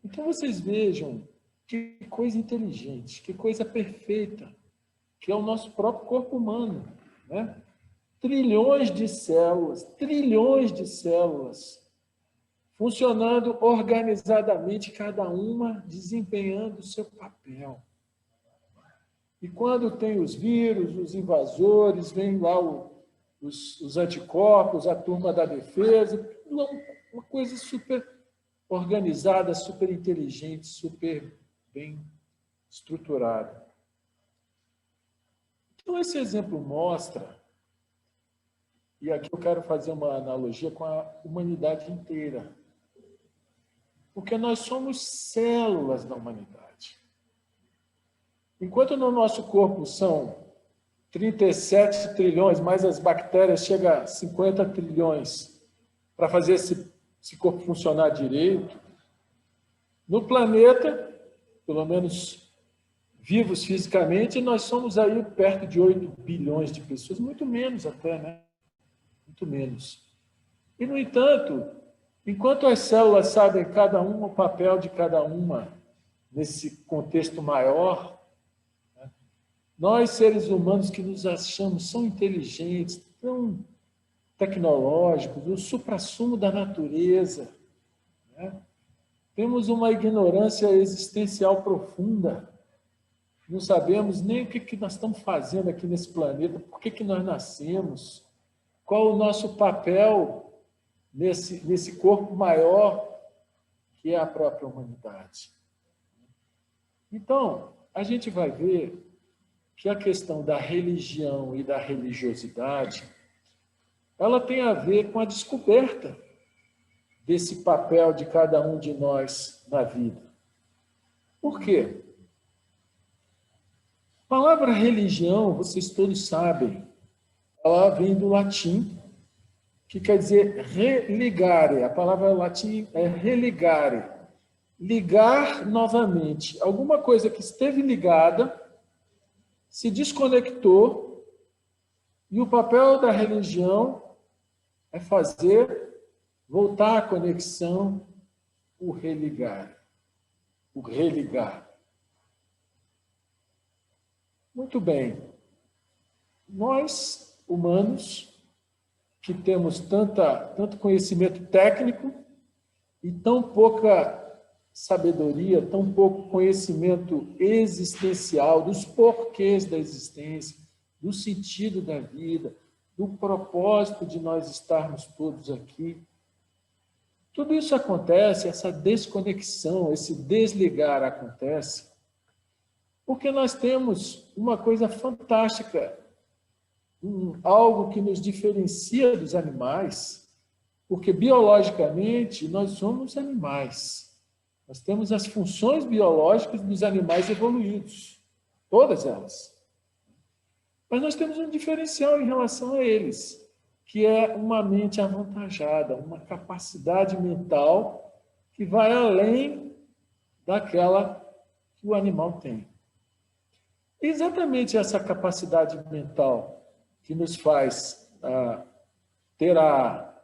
Então, vocês vejam que coisa inteligente, que coisa perfeita, que é o nosso próprio corpo humano, né? Trilhões de células, funcionando organizadamente, cada uma desempenhando o seu papel. E quando tem os vírus, os invasores, vem lá os anticorpos, a turma da defesa, uma coisa super organizada, super inteligente, super bem estruturada. Então, esse exemplo mostra, e aqui eu quero fazer uma analogia com a humanidade inteira, porque nós somos células da humanidade. Enquanto no nosso corpo são 37 trilhões, mais as bactérias, chega a 50 trilhões para fazer esse corpo funcionar direito, no planeta, pelo menos vivos fisicamente, nós somos aí perto de 8 bilhões de pessoas, muito menos até, né? Muito menos. E, no entanto, enquanto as células sabem cada uma o papel de cada uma nesse contexto maior, né? Nós, seres humanos que nos achamos tão inteligentes, tão tecnológicos, o suprassumo da natureza, né? Temos uma ignorância existencial profunda. Não sabemos nem o que nós estamos fazendo aqui nesse planeta, por que nós nascemos, qual o nosso papel nesse corpo maior que é a própria humanidade. Então, a gente vai ver que a questão da religião e da religiosidade, ela tem a ver com a descoberta desse papel de cada um de nós na vida. Por quê? A palavra religião, vocês todos sabem, ela vem do latim, que quer dizer religare. A palavra latim é religare. Ligar novamente. Alguma coisa que esteve ligada, se desconectou, e o papel da religião é fazer voltar a conexão, o religar. O religar. Muito bem. Nós, humanos, que temos tanto conhecimento técnico e tão pouca sabedoria, tão pouco conhecimento existencial, dos porquês da existência, do sentido da vida, do propósito de nós estarmos todos aqui. Tudo isso acontece, essa desconexão, esse desligar acontece, porque nós temos uma coisa fantástica, algo que nos diferencia dos animais, porque biologicamente nós somos animais. Nós temos as funções biológicas dos animais evoluídos, todas elas. Mas nós temos um diferencial em relação a eles, que é uma mente avantajada, uma capacidade mental que vai além daquela que o animal tem. Exatamente essa capacidade mental que nos faz ter a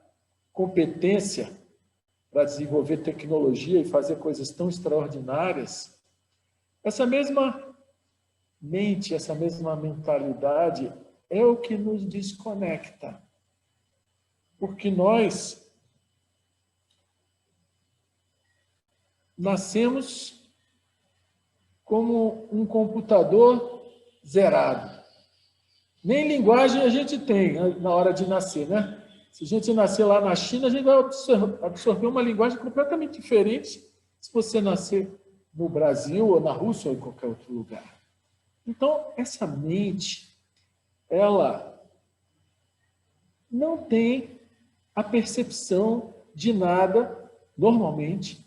competência para desenvolver tecnologia e fazer coisas tão extraordinárias, essa mesma mente, essa mesma mentalidade é o que nos desconecta. Porque nós nascemos como um computador zerado. Nem linguagem a gente tem na hora de nascer, né? Se a gente nascer lá na China, a gente vai absorver uma linguagem completamente diferente se você nascer no Brasil ou na Rússia ou em qualquer outro lugar. Então, essa mente, ela não tem a percepção de nada, normalmente,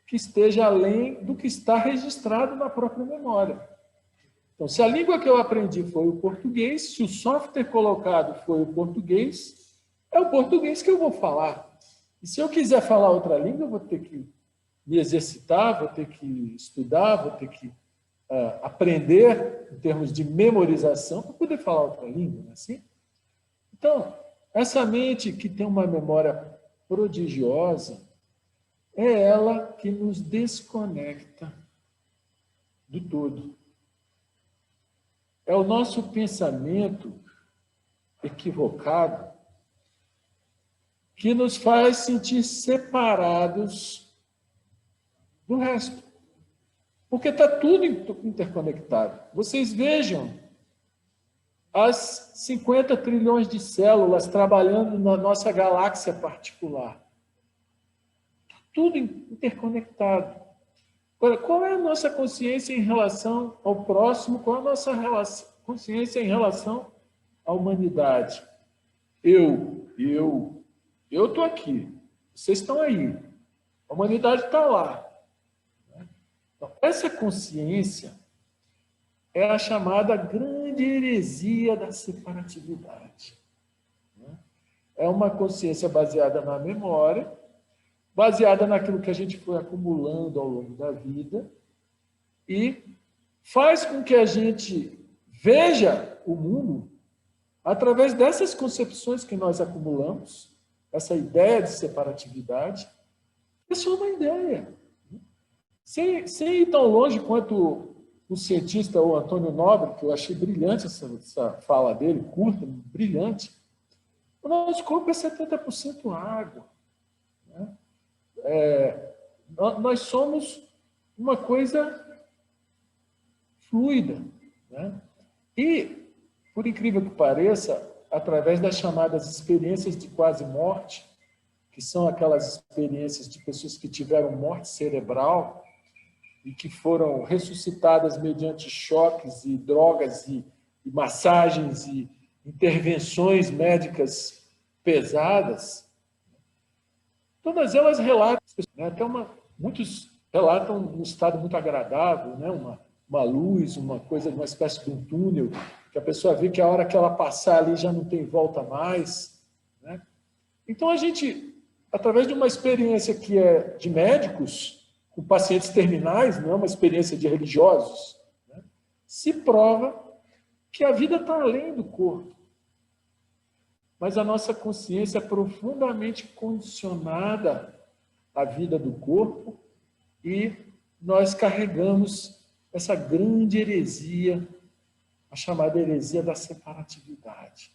que esteja além do que está registrado na própria memória. Então, se a língua que eu aprendi foi o português, se o software colocado foi o português, é o português que eu vou falar. E se eu quiser falar outra língua, eu vou ter que me exercitar, vou ter que estudar, vou ter que aprender em termos de memorização para poder falar outra língua, não é assim? Então, essa mente que tem uma memória prodigiosa, é ela que nos desconecta do todo. É o nosso pensamento equivocado que nos faz sentir separados do resto. Porque está tudo interconectado. Vocês vejam as 50 trilhões de células trabalhando na nossa galáxia particular. Está tudo interconectado. Agora, qual é a nossa consciência em relação ao próximo? Qual é a nossa consciência em relação à humanidade? Eu estou aqui. Vocês estão aí. A humanidade está lá. Então, essa consciência é a chamada grande heresia da separatividade. É uma consciência baseada na memória, baseada naquilo que a gente foi acumulando ao longo da vida e faz com que a gente veja o mundo através dessas concepções que nós acumulamos, essa ideia de separatividade, é só uma ideia. Sem ir tão longe quanto o cientista, o Antônio Nobre, que eu achei brilhante essa fala dele, curta, brilhante. O nosso corpo é 70% água. Né? Nós somos uma coisa fluida. Né? E, por incrível que pareça, através das chamadas experiências de quase morte, que são aquelas experiências de pessoas que tiveram morte cerebral e que foram ressuscitadas mediante choques e drogas e massagens e intervenções médicas pesadas, todas elas relatam, né? Até muitos relatam um estado muito agradável, né? Uma luz, uma coisa, uma espécie de um túnel, que a pessoa vê que a hora que ela passar ali já não tem volta mais. Né? Então, a gente, através de uma experiência que é de médicos, com pacientes terminais, não é uma experiência de religiosos, né? Se prova que a vida está além do corpo. Mas a nossa consciência é profundamente condicionada à vida do corpo e nós carregamos essa grande heresia, a chamada heresia da separatividade.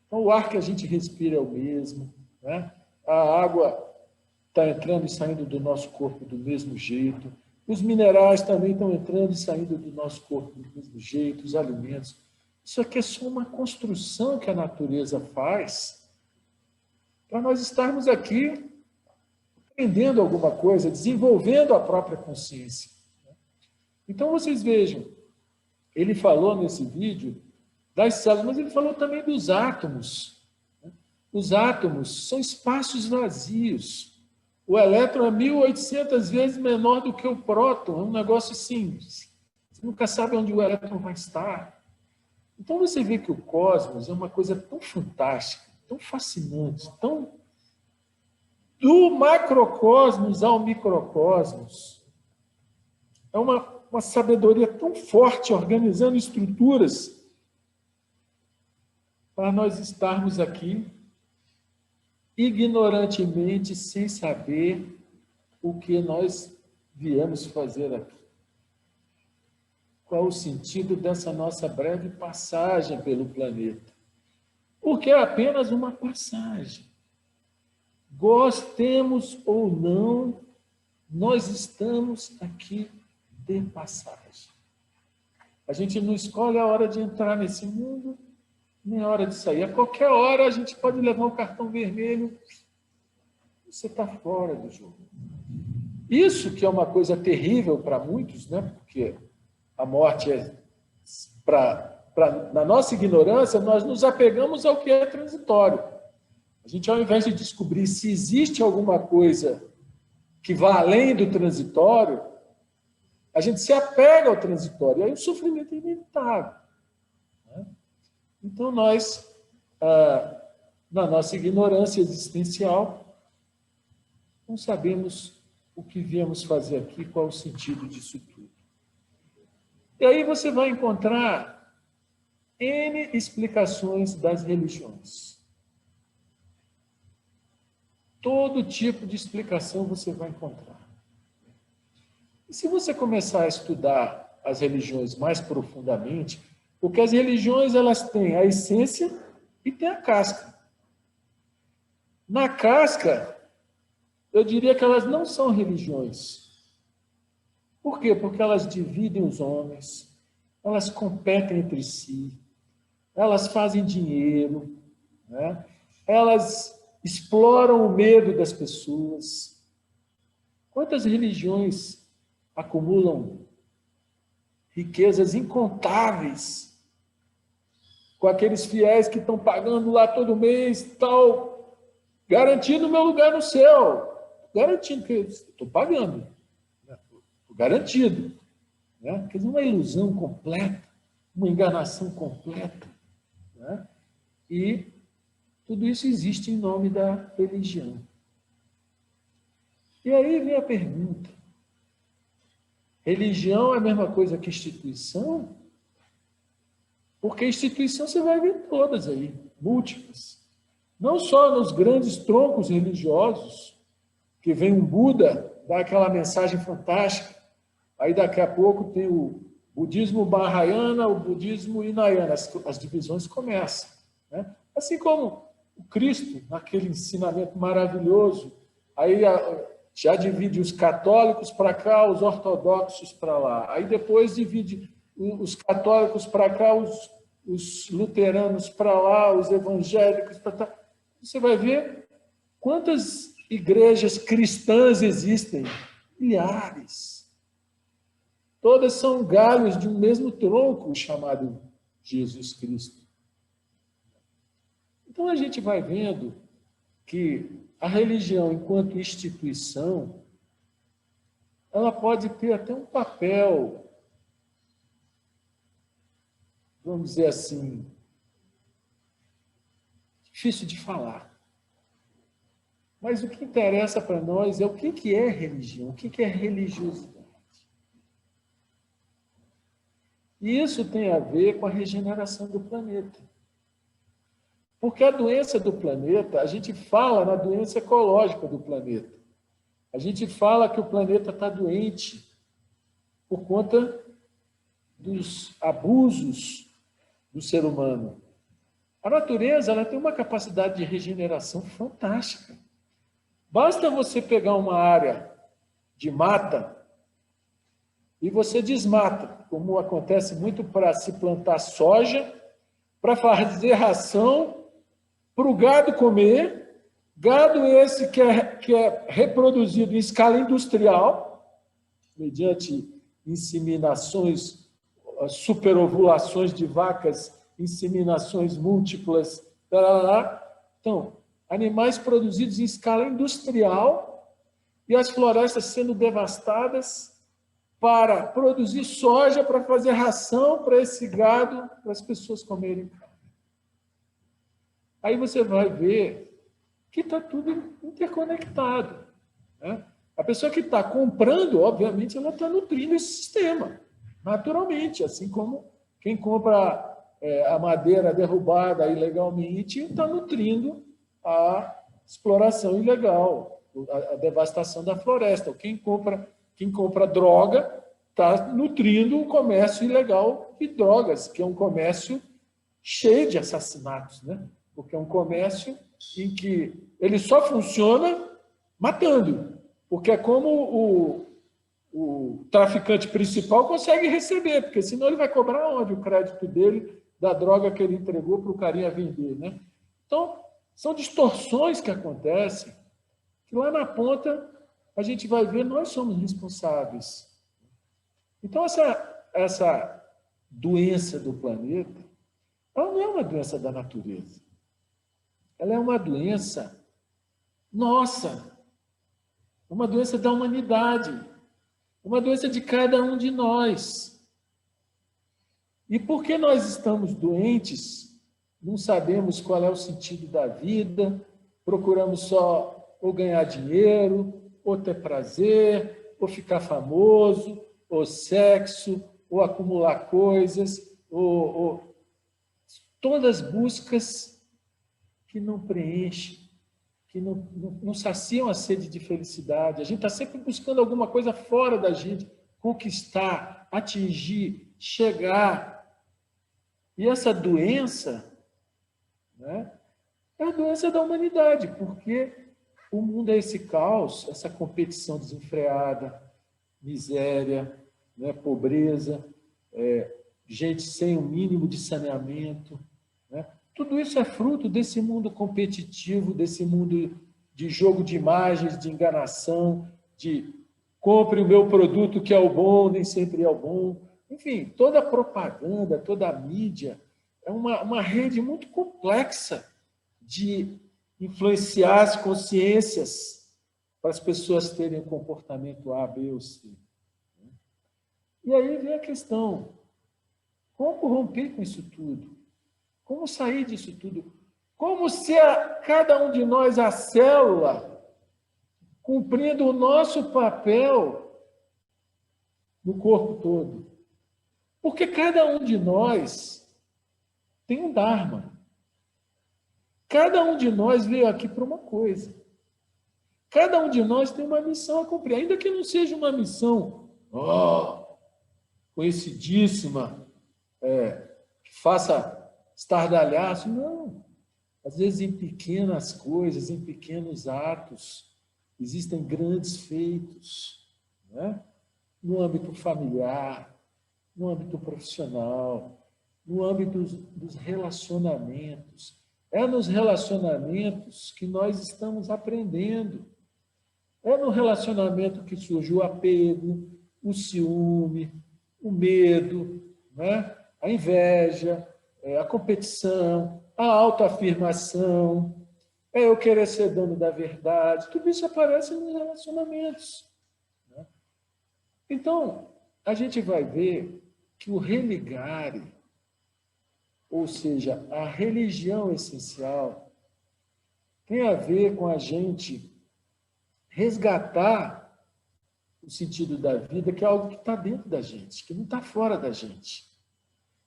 Então, o ar que a gente respira é o mesmo, né? A água está entrando e saindo do nosso corpo do mesmo jeito, os minerais também estão entrando e saindo do nosso corpo do mesmo jeito, os alimentos. Isso aqui é só uma construção que a natureza faz para nós estarmos aqui aprendendo alguma coisa, desenvolvendo a própria consciência. Então, vocês vejam, ele falou nesse vídeo das células, mas ele falou também dos átomos. Os átomos são espaços vazios. O elétron é 1.800 vezes menor do que o próton. É um negócio simples. Você nunca sabe onde o elétron vai estar. Então, você vê que o cosmos é uma coisa tão fantástica, tão fascinante, tão do macrocosmos ao microcosmos. É uma sabedoria tão forte, organizando estruturas para nós estarmos aqui ignorantemente, sem saber o que nós viemos fazer aqui. Qual o sentido dessa nossa breve passagem pelo planeta? Porque é apenas uma passagem. Gostemos ou não, nós estamos aqui de passagem. A gente não escolhe a hora de entrar nesse mundo, nem a hora de sair. A qualquer hora a gente pode levar um cartão vermelho, você está fora do jogo. Isso que é uma coisa terrível para muitos, né? Porque a morte é... na nossa ignorância, nós nos apegamos ao que é transitório. A gente, ao invés de descobrir se existe alguma coisa que vá além do transitório, a gente se apega ao transitório, e aí o sofrimento é inevitável. Né? Então, nós, na nossa ignorância existencial, não sabemos o que viemos fazer aqui, qual o sentido disso tudo. E aí você vai encontrar N explicações das religiões. todo tipo de explicação você vai encontrar. E se você começar a estudar as religiões mais profundamente, porque as religiões elas têm a essência e têm a casca. Na casca, eu diria que elas não são religiões. Por quê? Porque elas dividem os homens, elas competem entre si, elas fazem dinheiro, né? Elas exploram o medo das pessoas. Quantas religiões acumulam riquezas incontáveis com aqueles fiéis que estão pagando lá todo mês, tal, garantindo o meu lugar no céu, garantindo que estou pagando, estou garantido, né? Quer dizer, uma ilusão completa, uma enganação completa, né? E tudo isso existe em nome da religião. E aí vem a pergunta: religião é a mesma coisa que instituição? Porque instituição você vai ver todas aí, múltiplas. Não só nos grandes troncos religiosos, que vem um Buda, dá aquela mensagem fantástica, aí daqui a pouco tem o budismo Mahayana, o budismo Hinayana, as divisões começam, né? Assim como o Cristo, naquele ensinamento maravilhoso, aí já divide os católicos para cá, os ortodoxos para lá. Aí depois divide os católicos para cá, os luteranos para lá, os evangélicos para cá. Você vai ver quantas igrejas cristãs existem. Milhares. Todas são galhos de um mesmo tronco chamado Jesus Cristo. Então a gente vai vendo que a religião, enquanto instituição, ela pode ter até um papel, vamos dizer assim, difícil de falar. Mas o que interessa para nós é o que é religião, o que é religiosidade. E isso tem a ver com a regeneração do planeta. Porque a doença do planeta, a gente fala na doença ecológica do planeta. A gente fala que o planeta está doente por conta dos abusos do ser humano. A natureza ela tem uma capacidade de regeneração fantástica. Basta você pegar uma área de mata e você desmata, como acontece muito para se plantar soja, para fazer ração para o gado comer, gado esse que é reproduzido em escala industrial, mediante inseminações, superovulações de vacas, inseminações múltiplas, então, animais produzidos em escala industrial e as florestas sendo devastadas para produzir soja, para fazer ração para esse gado, para as pessoas comerem. Aí você vai ver que está tudo interconectado, né? A pessoa que está comprando, obviamente, ela está nutrindo esse sistema, naturalmente, assim como quem compra a madeira derrubada ilegalmente está nutrindo a exploração ilegal, a devastação da floresta. Quem compra droga está nutrindo o comércio ilegal de drogas, que é um comércio cheio de assassinatos, né? Porque é um comércio em que ele só funciona matando, porque é como o traficante principal consegue receber, porque senão ele vai cobrar onde o crédito dele da droga que ele entregou para o carinha vender, né? Então, são distorções que acontecem, que lá na ponta a gente vai ver, nós somos responsáveis. Então, essa doença do planeta, ela não é uma doença da natureza. Ela é uma doença nossa, uma doença da humanidade, uma doença de cada um de nós. E porque nós estamos doentes, não sabemos qual é o sentido da vida, procuramos só ou ganhar dinheiro, ou ter prazer, ou ficar famoso, ou sexo, ou acumular coisas, ou todas buscas que não preenchem, que não saciam a sede de felicidade. A gente está sempre buscando alguma coisa fora da gente, conquistar, atingir, chegar. E essa doença, né, é a doença da humanidade, porque o mundo é esse caos, essa competição desenfreada, miséria, né, pobreza, gente sem o mínimo de saneamento, né? Tudo isso é fruto desse mundo competitivo, desse mundo de jogo de imagens, de enganação, de compre o meu produto que é o bom, nem sempre é o bom. Enfim, toda a propaganda, toda a mídia é uma rede muito complexa de influenciar as consciências para as pessoas terem um comportamento A, B ou C. E aí vem a questão, como romper com isso tudo? Como sair disso tudo? Como ser cada um de nós a célula, cumprindo o nosso papel no corpo todo? Porque cada um de nós tem um Dharma. Cada um de nós veio aqui para uma coisa. Cada um de nós tem uma missão a cumprir, ainda que não seja uma missão conhecidíssima, que faça estardalhaço, não. Às vezes, em pequenas coisas, em pequenos atos, existem grandes feitos, né? No âmbito familiar, no âmbito profissional, no âmbito dos relacionamentos. É nos relacionamentos que nós estamos aprendendo. É no relacionamento que surge o apego, o ciúme, o medo, né? A inveja, a competição, a autoafirmação, eu querer ser dono da verdade. Tudo isso aparece nos relacionamentos, né? Então, a gente vai ver que o religare, ou seja, a religião essencial, tem a ver com a gente resgatar o sentido da vida, que é algo que está dentro da gente, que não está fora da gente.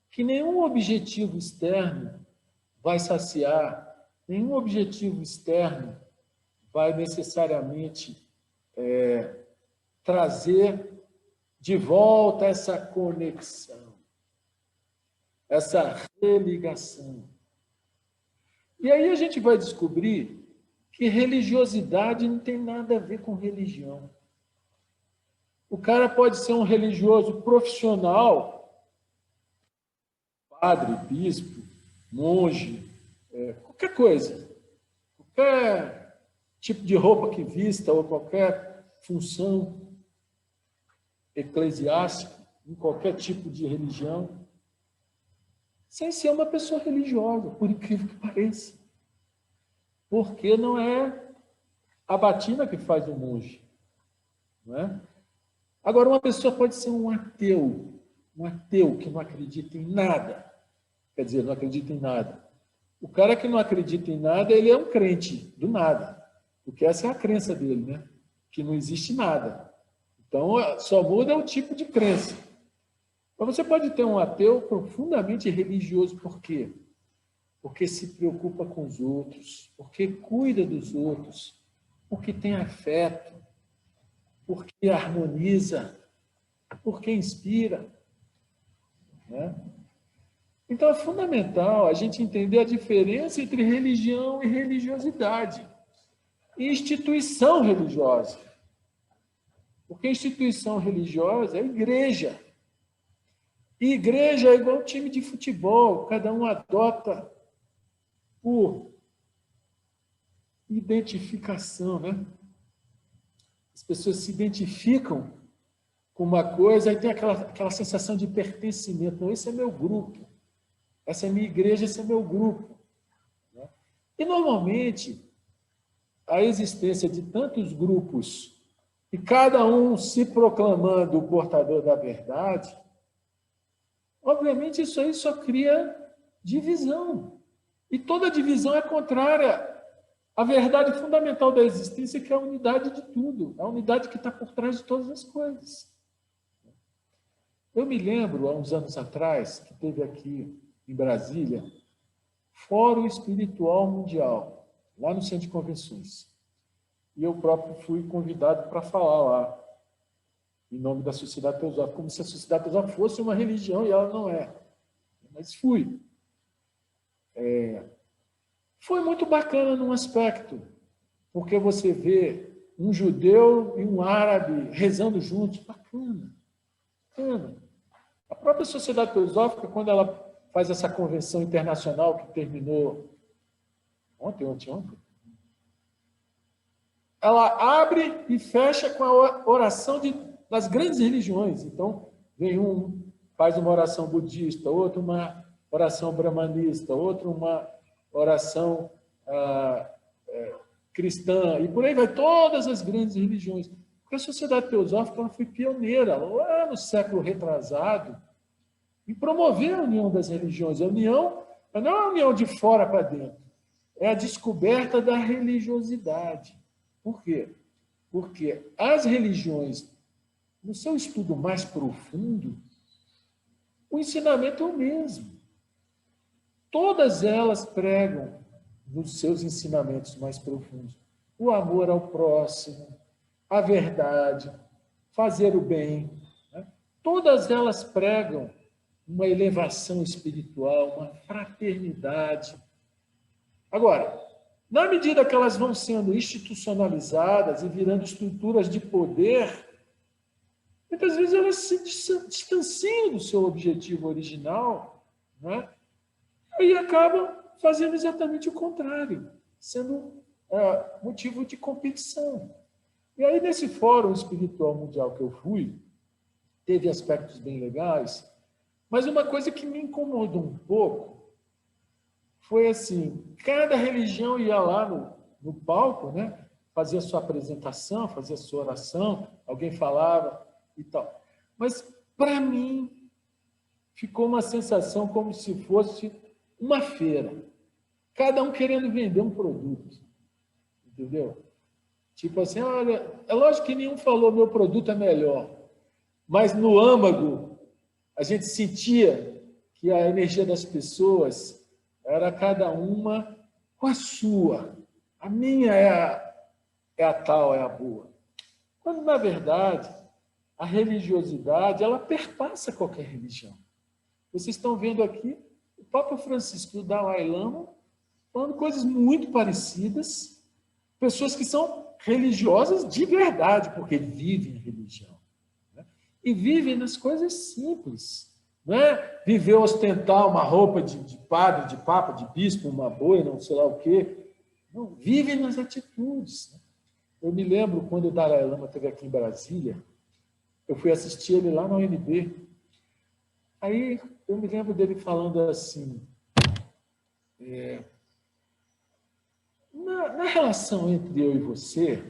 Que nenhum objetivo externo vai saciar, nenhum objetivo externo vai necessariamente trazer de volta essa conexão, essa religação. E aí a gente vai descobrir que religiosidade não tem nada a ver com religião. O cara pode ser um religioso profissional, padre, bispo, monge, qualquer coisa, qualquer tipo de roupa que vista ou qualquer função eclesiástica, em qualquer tipo de religião, sem ser uma pessoa religiosa, por incrível que pareça. Porque não é a batina que faz o monge, não é? Agora, uma pessoa pode ser um ateu que não acredita em nada. Quer dizer, não acredita em nada. O cara que não acredita em nada, ele é um crente do nada. Porque essa é a crença dele, né? Que não existe nada. Então, só muda o tipo de crença. Mas você pode ter um ateu profundamente religioso. Por quê? Porque se preocupa com os outros, porque cuida dos outros, porque tem afeto, porque harmoniza, porque inspira, né? Então, é fundamental a gente entender a diferença entre religião e religiosidade. E instituição religiosa. Porque instituição religiosa é igreja. E igreja é igual time de futebol, cada um adota por identificação, né? As pessoas se identificam com uma coisa e tem aquela sensação de pertencimento. Não, esse é meu grupo. Essa é minha igreja, esse é meu grupo. E, normalmente, a existência de tantos grupos e cada um se proclamando o portador da verdade, obviamente isso aí só cria divisão. E toda divisão é contrária à verdade fundamental da existência, que é a unidade de tudo, a unidade que está por trás de todas as coisas. Eu me lembro, há uns anos atrás, que teve aqui em Brasília, Fórum Espiritual Mundial. lá no Centro de Convenções. E eu próprio fui convidado para falar lá, em nome da Sociedade Teosófica, como se a Sociedade Teosófica fosse uma religião, e ela não é. Mas fui. Foi muito bacana num aspecto, porque você vê um judeu e um árabe rezando juntos. Bacana, bacana. A própria Sociedade Teosófica, quando ela faz essa convenção internacional que terminou ontem, ela abre e fecha com a oração das grandes religiões. Então, vem um, faz uma oração budista, outro uma oração brahmanista, outro uma oração cristã, e por aí vai todas as grandes religiões. Porque a Sociedade Teosófica ela foi pioneira, lá no século retrasado, em promover a união das religiões. A união não é a união de fora para dentro, é a descoberta da religiosidade. Por quê? Porque as religiões, no seu estudo mais profundo, o ensinamento é o mesmo. Todas elas pregam, nos seus ensinamentos mais profundos, o amor ao próximo, a verdade, fazer o bem. Né? Todas elas pregam uma elevação espiritual, uma fraternidade. Agora, na medida que elas vão sendo institucionalizadas e virando estruturas de poder, muitas vezes elas se distanciam do seu objetivo original, né? E acabam fazendo exatamente o contrário, sendo motivo de competição. E aí, nesse Fórum Espiritual Mundial que eu fui, teve aspectos bem legais, mas uma coisa que me incomodou um pouco foi assim, cada religião ia lá no palco, né, fazia sua apresentação, fazia sua oração, alguém falava e tal. Mas, para mim, ficou uma sensação como se fosse uma feira. Cada um querendo vender um produto. Entendeu? Tipo assim, olha, é lógico que nenhum falou meu produto é melhor, mas no âmago a gente sentia que a energia das pessoas era cada uma com a sua. A minha é a tal, é a boa. Quando, na verdade, a religiosidade, ela perpassa qualquer religião. Vocês estão vendo aqui o Papa Francisco e o Dalai Lama falando coisas muito parecidas, pessoas que são religiosas de verdade, porque vivem a religião. Né? E vivem nas coisas simples. Não é viver ostentar uma roupa de padre, de papa, de bispo, uma boina, não sei lá o quê. Não, vivem nas atitudes. Né? Eu me lembro quando o Dalai Lama esteve aqui em Brasília, eu fui assistir ele lá na UNB. Aí eu me lembro dele falando assim, na relação entre eu e você,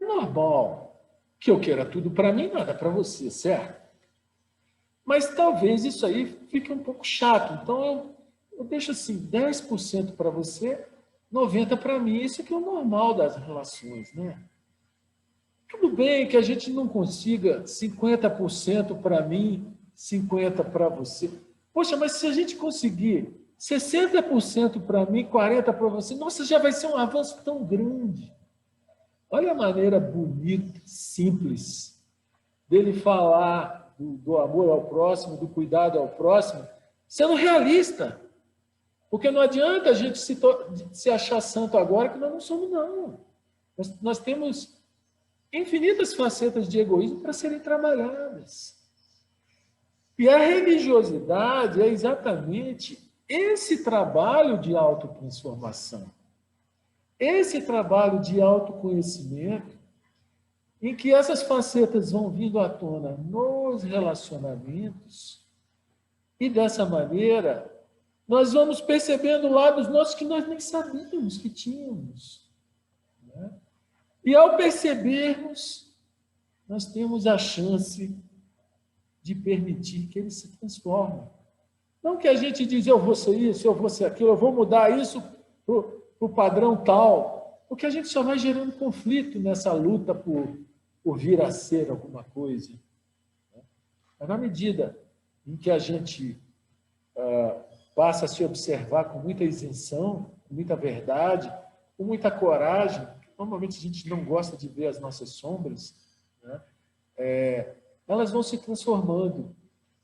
é normal que eu queira tudo para mim e nada para você, certo? Mas talvez isso aí fique um pouco chato. Então eu deixo assim, 10% para você, 90% para mim. Isso aqui é o normal das relações, né? Tudo bem que a gente não consiga 50% para mim, 50% para você. Poxa, mas se a gente conseguir 60% para mim, 40% para você, nossa, já vai ser um avanço tão grande. Olha a maneira bonita, simples, dele falar do amor ao próximo, do cuidado ao próximo, sendo realista. Porque não adianta a gente se achar santo agora, que nós não somos, não. Nós temos infinitas facetas de egoísmo para serem trabalhadas. E a religiosidade é exatamente esse trabalho de autotransformação, esse trabalho de autoconhecimento, em que essas facetas vão vindo à tona nos relacionamentos, e dessa maneira nós vamos percebendo lados nossos que nós nem sabíamos que tínhamos. Né? E ao percebermos, nós temos a chance de permitir que eles se transformem. Não que a gente diz, eu vou ser isso, eu vou ser aquilo, eu vou mudar isso para o padrão tal, porque a gente só vai gerando conflito nessa luta por vir a ser alguma coisa. Mas na medida em que a gente passa a se observar com muita isenção, com muita verdade, com muita coragem. Normalmente a gente não gosta de ver as nossas sombras, né? Elas vão se transformando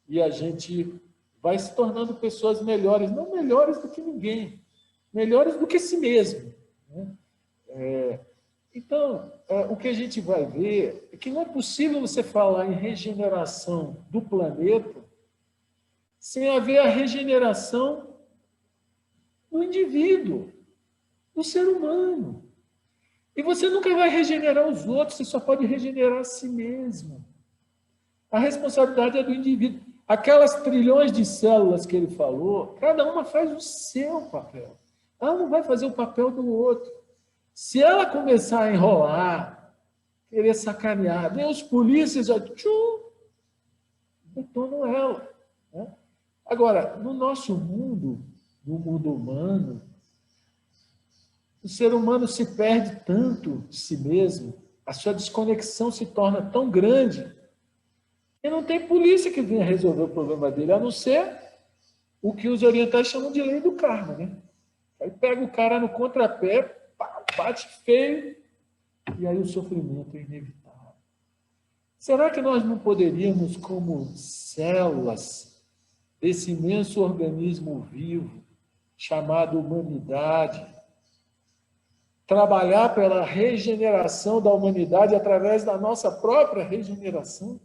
e a gente vai se tornando pessoas melhores, não melhores do que ninguém, melhores do que si mesmo, né? Então, o que a gente vai ver é que não é possível você falar em regeneração do planeta sem haver a regeneração do indivíduo, do ser humano. E você nunca vai regenerar os outros, você só pode regenerar a si mesmo. A responsabilidade é do indivíduo. Aquelas trilhões de células que ele falou, cada uma faz o seu papel. Ela não vai fazer o papel do outro. Se ela começar a enrolar, querer sacanear, vem os polícias, detonam ela, né? Agora, no nosso mundo, no mundo humano, o ser humano se perde tanto de si mesmo, a sua desconexão se torna tão grande, que não tem polícia que venha resolver o problema dele, a não ser o que os orientais chamam de lei do karma, né? Aí pega o cara no contrapé, bate feio, e aí o sofrimento é inevitável. Será que nós não poderíamos, como células desse imenso organismo vivo, chamado humanidade, trabalhar pela regeneração da humanidade através da nossa própria regeneração?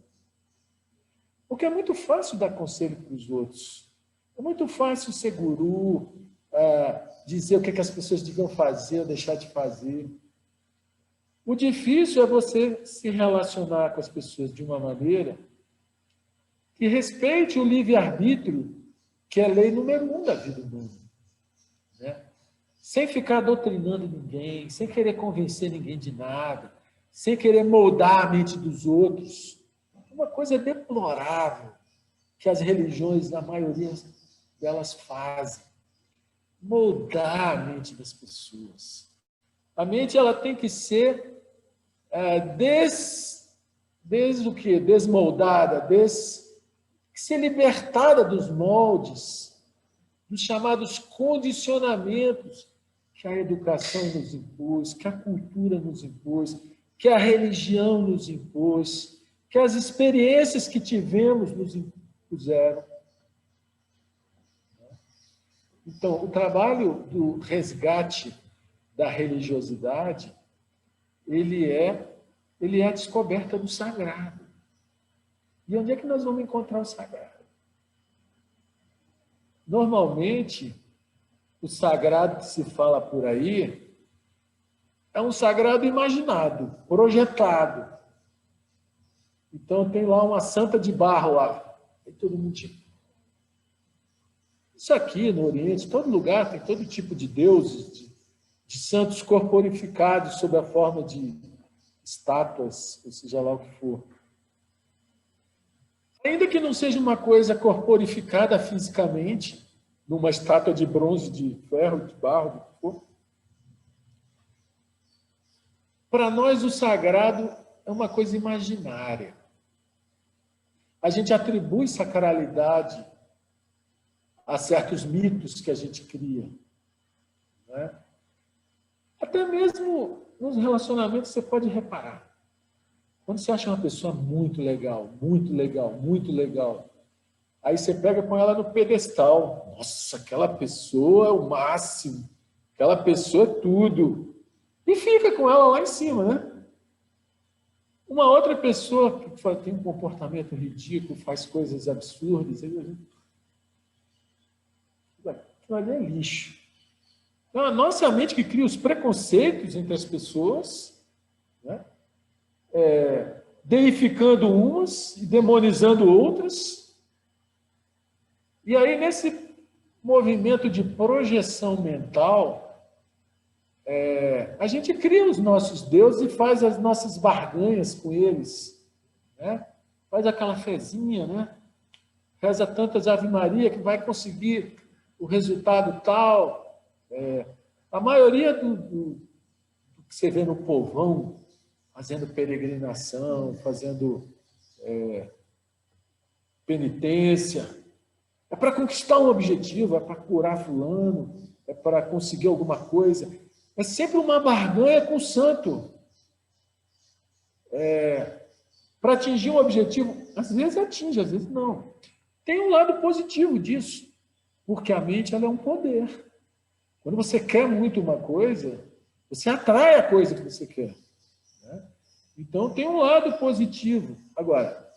Porque é muito fácil dar conselho para os outros. É muito fácil ser guru, dizer o que as pessoas deviam fazer ou deixar de fazer. O difícil é você se relacionar com as pessoas de uma maneira que respeite o livre-arbítrio, que é a lei número 1 da vida humana, né? Sem ficar doutrinando ninguém, sem querer convencer ninguém de nada, sem querer moldar a mente dos outros. Uma coisa deplorável que as religiões, a maioria delas, fazem. Moldar a mente das pessoas. A mente ela tem que ser desde o quê? Desmoldada, ser libertada dos moldes, dos chamados condicionamentos que a educação nos impôs, que a cultura nos impôs, que a religião nos impôs, que as experiências que tivemos nos impuseram. Então, o trabalho do resgate da religiosidade, ele é a descoberta do sagrado. E onde é que nós vamos encontrar o sagrado? Normalmente, o sagrado que se fala por aí é um sagrado imaginado, projetado. Então, tem lá uma santa de barro lá. Tem todo mundo. Isso aqui, no Oriente, todo lugar tem todo tipo de deuses, de santos corporificados sob a forma de estátuas, ou seja lá o que for. Ainda que não seja uma coisa corporificada fisicamente, numa estátua de bronze, de ferro, de barro, do que for, para nós o sagrado é uma coisa imaginária. A gente atribui sacralidade a certos mitos que a gente cria, né? Até mesmo nos relacionamentos você pode reparar. Quando você acha uma pessoa muito legal, muito legal, muito legal, aí você pega com ela no pedestal. Nossa, aquela pessoa é o máximo, aquela pessoa é tudo. E fica com ela lá em cima, né? Uma outra pessoa que tem um comportamento ridículo, faz coisas absurdas, aí a gente... Aquilo ali é lixo. Então, a nossa mente que cria os preconceitos entre as pessoas, né? Deificando umas e demonizando outras. E aí, nesse movimento de projeção mental, a gente cria os nossos deuses e faz as nossas barganhas com eles, né? Faz aquela fezinha, né? Reza tantas Ave Maria que vai conseguir o resultado tal. A maioria do que você vê no povão, fazendo peregrinação, fazendo penitência, é para conquistar um objetivo, é para curar fulano, é para conseguir alguma coisa. É sempre uma barganha com o santo. Para atingir um objetivo, às vezes atinge, às vezes não. Tem um lado positivo disso, porque a mente ela é um poder. Quando você quer muito uma coisa, você atrai a coisa que você quer. Né? Então, tem um lado positivo. Agora,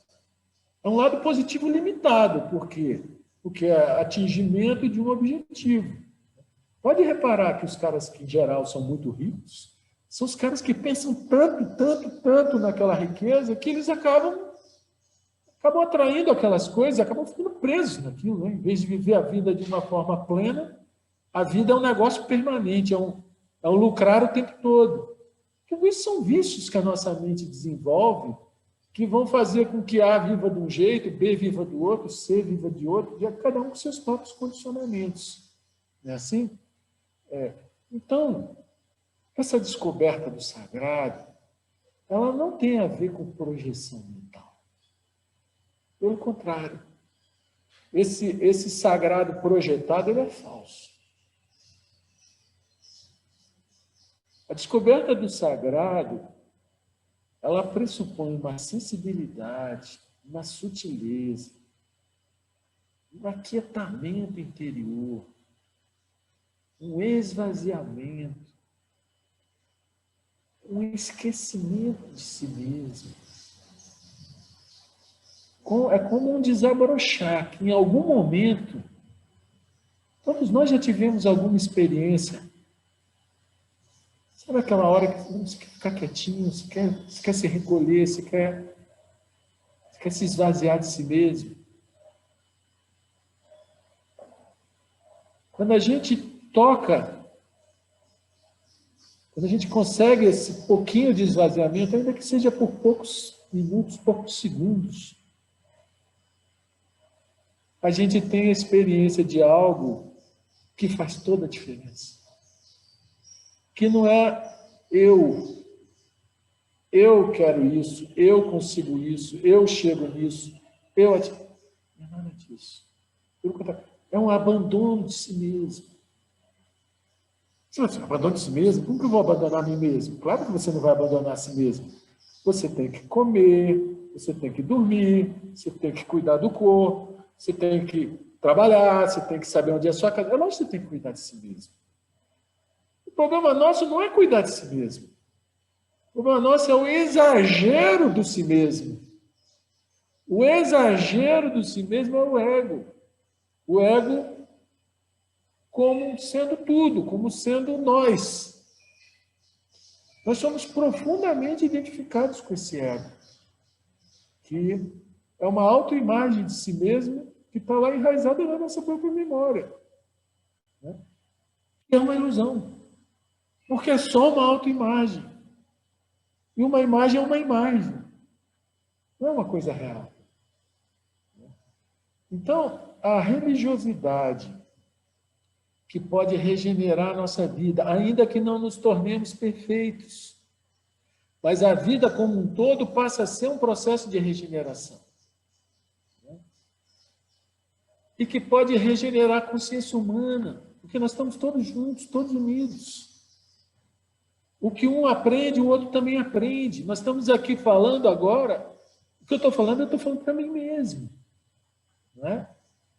é um lado positivo limitado, por quê? Porque é atingimento de um objetivo. Pode reparar que os caras que, em geral, são muito ricos, são os caras que pensam tanto, tanto, tanto naquela riqueza que eles acabam atraindo aquelas coisas, acabam ficando presos naquilo, né? Em vez de viver a vida de uma forma plena, a vida é um negócio permanente, é um lucrar o tempo todo. Tudo isso são vícios que a nossa mente desenvolve, que vão fazer com que A viva de um jeito, B viva do outro, C viva de outro, e cada um com seus próprios condicionamentos. Não é assim? Então, essa descoberta do sagrado, ela não tem a ver com projeção mental. Pelo contrário, esse sagrado projetado ele é falso. A descoberta do sagrado, ela pressupõe uma sensibilidade, uma sutileza, um aquietamento interior, um esvaziamento, um esquecimento de si mesmo. É como um desabrochar, que em algum momento, todos nós já tivemos alguma experiência. Sabe aquela hora que você quer ficar quietinho, você quer se recolher, você quer se esvaziar de si mesmo? Quando a gente toca, quando a gente consegue esse pouquinho de esvaziamento, ainda que seja por poucos minutos, poucos segundos, a gente tem a experiência de algo que faz toda a diferença. Que não é eu quero isso, eu consigo isso, eu chego nisso, não é nada disso. É um abandono de si mesmo. Se você abandona de si mesmo, como que eu vou abandonar a mim mesmo? Claro que você não vai abandonar a si mesmo. Você tem que comer, você tem que dormir, você tem que cuidar do corpo, você tem que trabalhar, você tem que saber onde é a sua casa. É lógico que você tem que cuidar de si mesmo. O problema nosso não é cuidar de si mesmo. O problema nosso é o exagero do si mesmo. O exagero do si mesmo é o ego. O ego como sendo tudo, como sendo nós. Nós somos profundamente identificados com esse ego, que é uma autoimagem de si mesmo que está lá enraizada na nossa própria memória. Né? É uma ilusão, porque é só uma autoimagem. E uma imagem é uma imagem, não é uma coisa real. Então, a religiosidade que pode regenerar a nossa vida, ainda que não nos tornemos perfeitos, mas a vida como um todo passa a ser um processo de regeneração. E que pode regenerar a consciência humana, porque nós estamos todos juntos, todos unidos. O que um aprende, o outro também aprende. Nós estamos aqui falando agora, o que eu estou falando para mim mesmo. Não é?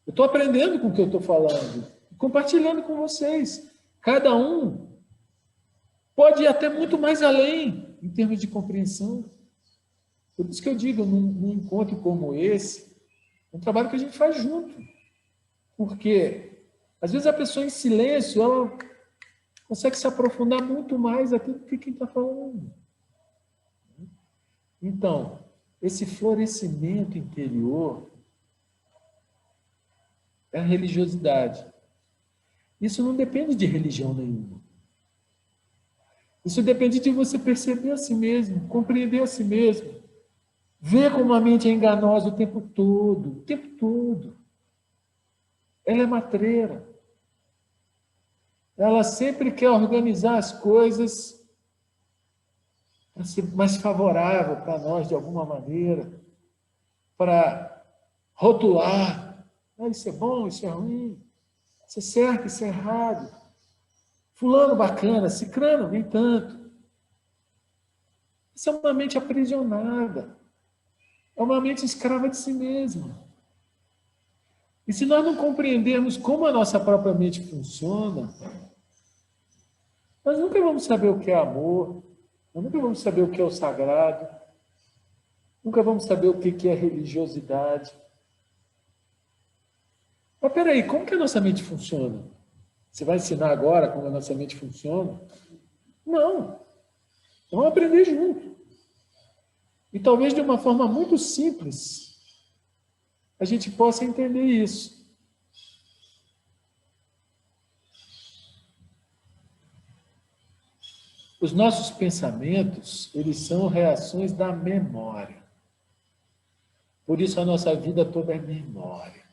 Eu estou aprendendo com o que eu estou falando, compartilhando com vocês. Cada um pode ir até muito mais além em termos de compreensão. Por isso que eu digo, num encontro como esse, é um trabalho que a gente faz junto. Porque, às vezes, a pessoa em silêncio, ela consegue se aprofundar muito mais aqui do que quem está falando. Então, esse florescimento interior é a religiosidade. Isso não depende de religião nenhuma. Isso depende de você perceber a si mesmo, compreender a si mesmo, ver como a mente é enganosa o tempo todo, o tempo todo. Ela é matreira. Ela sempre quer organizar as coisas para ser mais favorável para nós de alguma maneira, para rotular. Ah, isso é bom, isso é ruim, isso é certo, isso é errado. Fulano bacana, cicrano, nem tanto. Isso é uma mente aprisionada. É uma mente escrava de si mesma. E se nós não compreendermos como a nossa própria mente funciona, nós nunca vamos saber o que é amor, nós nunca vamos saber o que é o sagrado, nunca vamos saber o que é religiosidade. Mas peraí, como que a nossa mente funciona? Você vai ensinar agora como a nossa mente funciona? Não. Vamos aprender junto. E talvez de uma forma muito simples, a gente possa entender isso. Os nossos pensamentos, eles são reações da memória. Por isso a nossa vida toda é memória.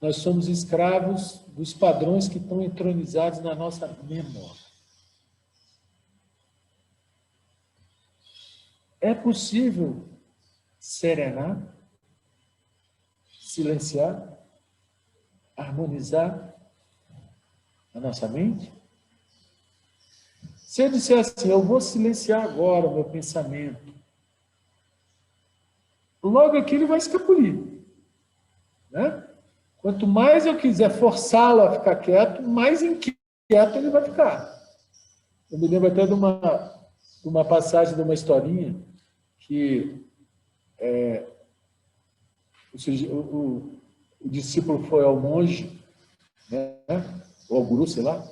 Nós somos escravos dos padrões que estão entronizados na nossa memória. É possível serenar, silenciar, harmonizar a nossa mente? Se eu disser assim, eu vou silenciar agora o meu pensamento, logo aqui ele vai escapulir, né? Quanto mais eu quiser forçá-lo a ficar quieto, mais inquieto ele vai ficar. Eu me lembro até de uma passagem, de uma historinha, que o discípulo foi ao monge, né, ou ao guru, sei lá,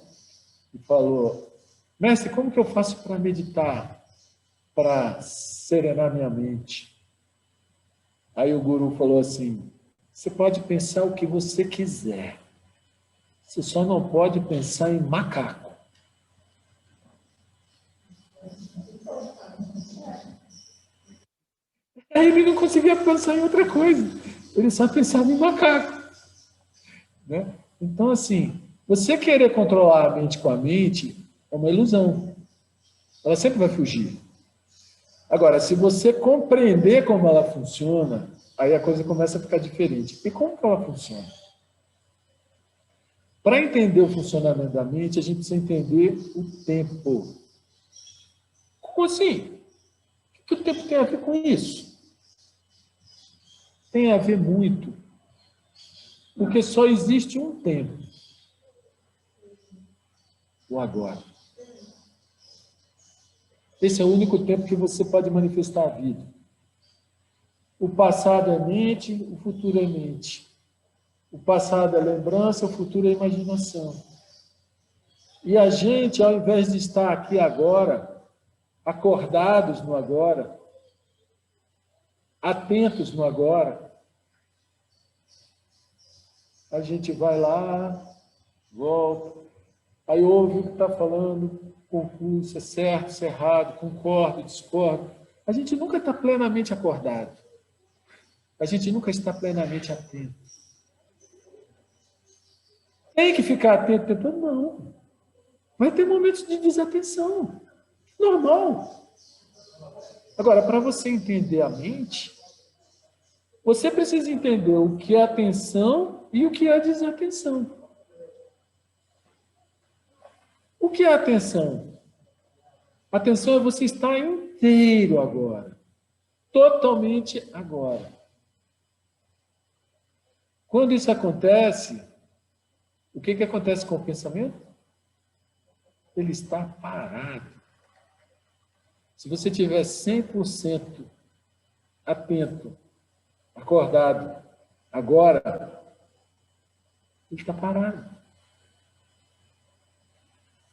e falou, mestre, como que eu faço para meditar, para serenar minha mente? Aí o guru falou assim, você pode pensar o que você quiser, você só não pode pensar em macaco. Aí ele não conseguia pensar em outra coisa, ele só pensava em macaco, né? Então, assim, você querer controlar a mente com a mente é uma ilusão. Ela sempre vai fugir. Agora, se você compreender como ela funciona, aí a coisa começa a ficar diferente. E como que ela funciona? Para entender o funcionamento da mente, a gente precisa entender o tempo. Como assim? O que o tempo tem a ver com isso? Tem a ver muito. Porque só existe um tempo. O agora. Esse é o único tempo que você pode manifestar a vida. O passado é mente, o futuro é mente. O passado é lembrança, o futuro é imaginação. E a gente, ao invés de estar aqui agora, acordados no agora, atentos no agora, a gente vai lá, volta, aí ouve o que está falando, confuso, se é certo, se é errado, concordo, discordo. A gente nunca está plenamente acordado. A gente nunca está plenamente atento. Tem que ficar atento, tentando? Não. Vai ter momentos de desatenção. Normal. Agora, para você entender a mente, você precisa entender o que é atenção e o que é desatenção. O que é atenção? Atenção é você estar inteiro agora. Totalmente agora. Quando isso acontece, o que acontece com o pensamento? Ele está parado. Se você tiver 100% atento, acordado, agora, ele está parado.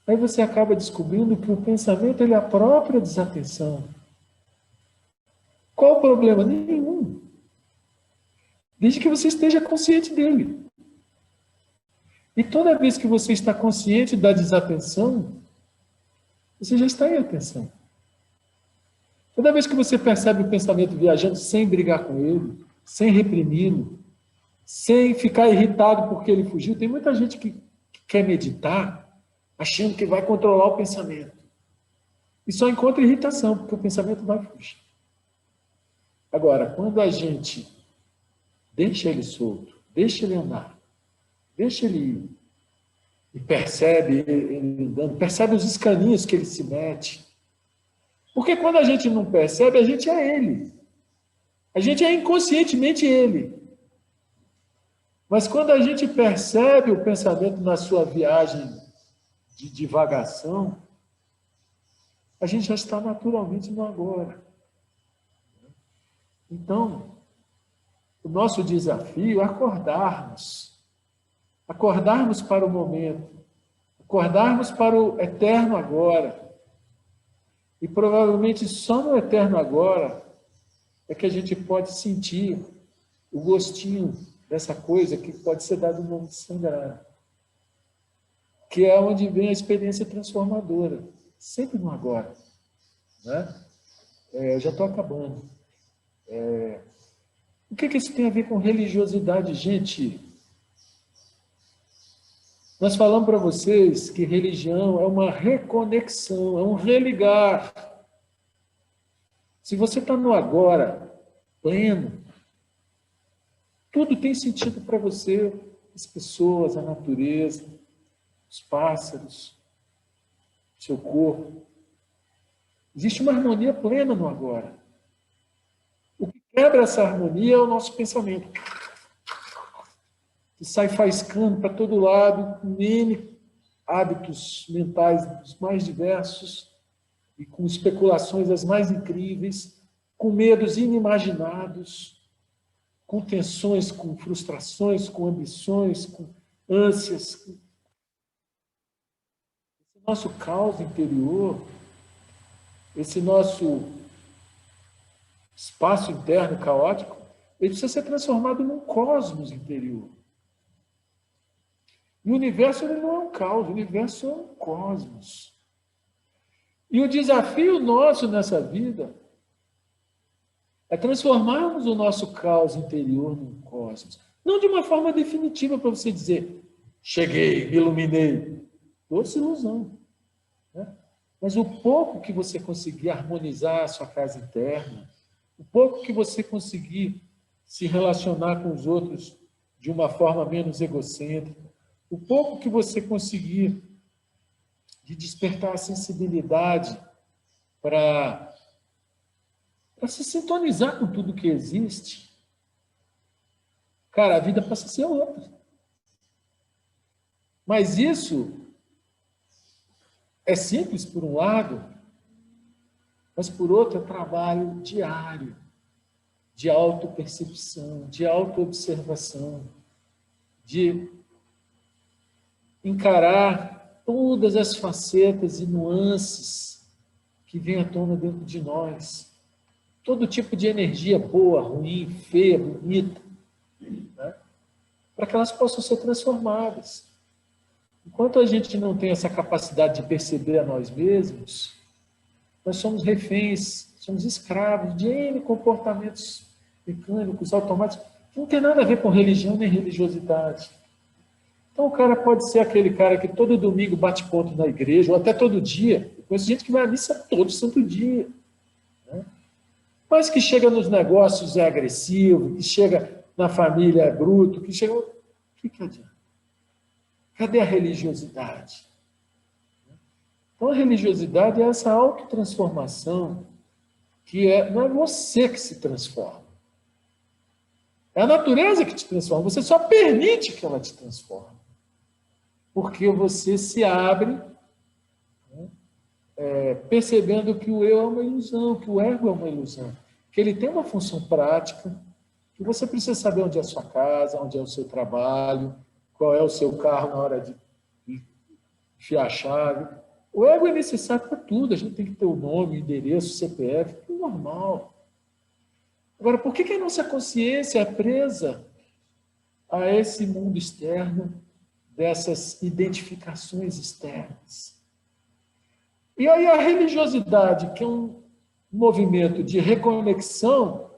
Aí você acaba descobrindo que o pensamento ele é a própria desatenção. Qual o problema? Nenhum. Desde que você esteja consciente dele. E toda vez que você está consciente da desatenção, você já está em atenção. Toda vez que você percebe o pensamento viajando sem brigar com ele, sem reprimi-lo, sem ficar irritado porque ele fugiu, tem muita gente que quer meditar achando que vai controlar o pensamento. E só encontra irritação, porque o pensamento vai fugir. Agora, quando a gente deixa ele solto, deixa ele andar, deixa ele ir, e percebe ele dando, percebe os escaninhos que ele se mete. Porque quando a gente não percebe, a gente é ele. A gente é inconscientemente ele. Mas quando a gente percebe o pensamento na sua viagem de divagação, a gente já está naturalmente no agora. Então, o nosso desafio é acordarmos. Acordarmos para o momento. Acordarmos para o eterno agora. E provavelmente só no eterno agora é que a gente pode sentir o gostinho dessa coisa que pode ser dado no nome de sangrar. Que é onde vem a experiência transformadora. Sempre no agora. Né? Eu já estou acabando. O que isso tem a ver com religiosidade, gente? Nós falamos para vocês que religião é uma reconexão, é um religar. Se você está no agora, pleno, tudo tem sentido para você. As pessoas, a natureza, os pássaros, o seu corpo. Existe uma harmonia plena no agora. O que quebra essa harmonia é o nosso pensamento. Que sai faiscando para todo lado, com N hábitos mentais dos mais diversos, e com especulações as mais incríveis, com medos inimaginados, com tensões, com frustrações, com ambições, com ânsias. Esse nosso caos interior, esse nosso espaço interno caótico, ele precisa ser transformado num cosmos interior. E o universo ele não é um caos, o universo é um cosmos. E o desafio nosso nessa vida é transformarmos o nosso caos interior num cosmos. Não de uma forma definitiva para você dizer, cheguei, me iluminei. Doce ilusão. Né? Mas o pouco que você conseguir harmonizar a sua casa interna, o pouco que você conseguir se relacionar com os outros de uma forma menos egocêntrica, o pouco que você conseguir de despertar a sensibilidade para se sintonizar com tudo que existe, cara, a vida passa a ser outra. Mas isso é simples por um lado, mas por outro é trabalho diário, de autopercepção, de autoobservação, de encarar todas as facetas e nuances que vêm à tona dentro de nós. Todo tipo de energia boa, ruim, feia, bonita, né? Para que elas possam ser transformadas. Enquanto a gente não tem essa capacidade de perceber a nós mesmos, nós somos reféns, somos escravos de N comportamentos mecânicos, automáticos, que não tem nada a ver com religião nem religiosidade. Então, o cara pode ser aquele cara que todo domingo bate ponto na igreja, ou até todo dia. Eu conheço gente que vai à missa todo santo dia. Né? Mas que chega nos negócios é agressivo, que chega na família é bruto, que chega... O que adianta? Cadê a religiosidade? Então, a religiosidade é essa autotransformação que não é você que se transforma. É a natureza que te transforma. Você só permite que ela te transforme. Porque você se abre, né, percebendo que o eu é uma ilusão, que o ego é uma ilusão, que ele tem uma função prática, que você precisa saber onde é a sua casa, onde é o seu trabalho, qual é o seu carro na hora de enfiar a chave. O ego é necessário para tudo, a gente tem que ter o nome, o endereço, o CPF, tudo normal. Agora, por que a nossa consciência é presa a esse mundo externo, dessas identificações externas? E aí a religiosidade, que é um movimento de reconexão,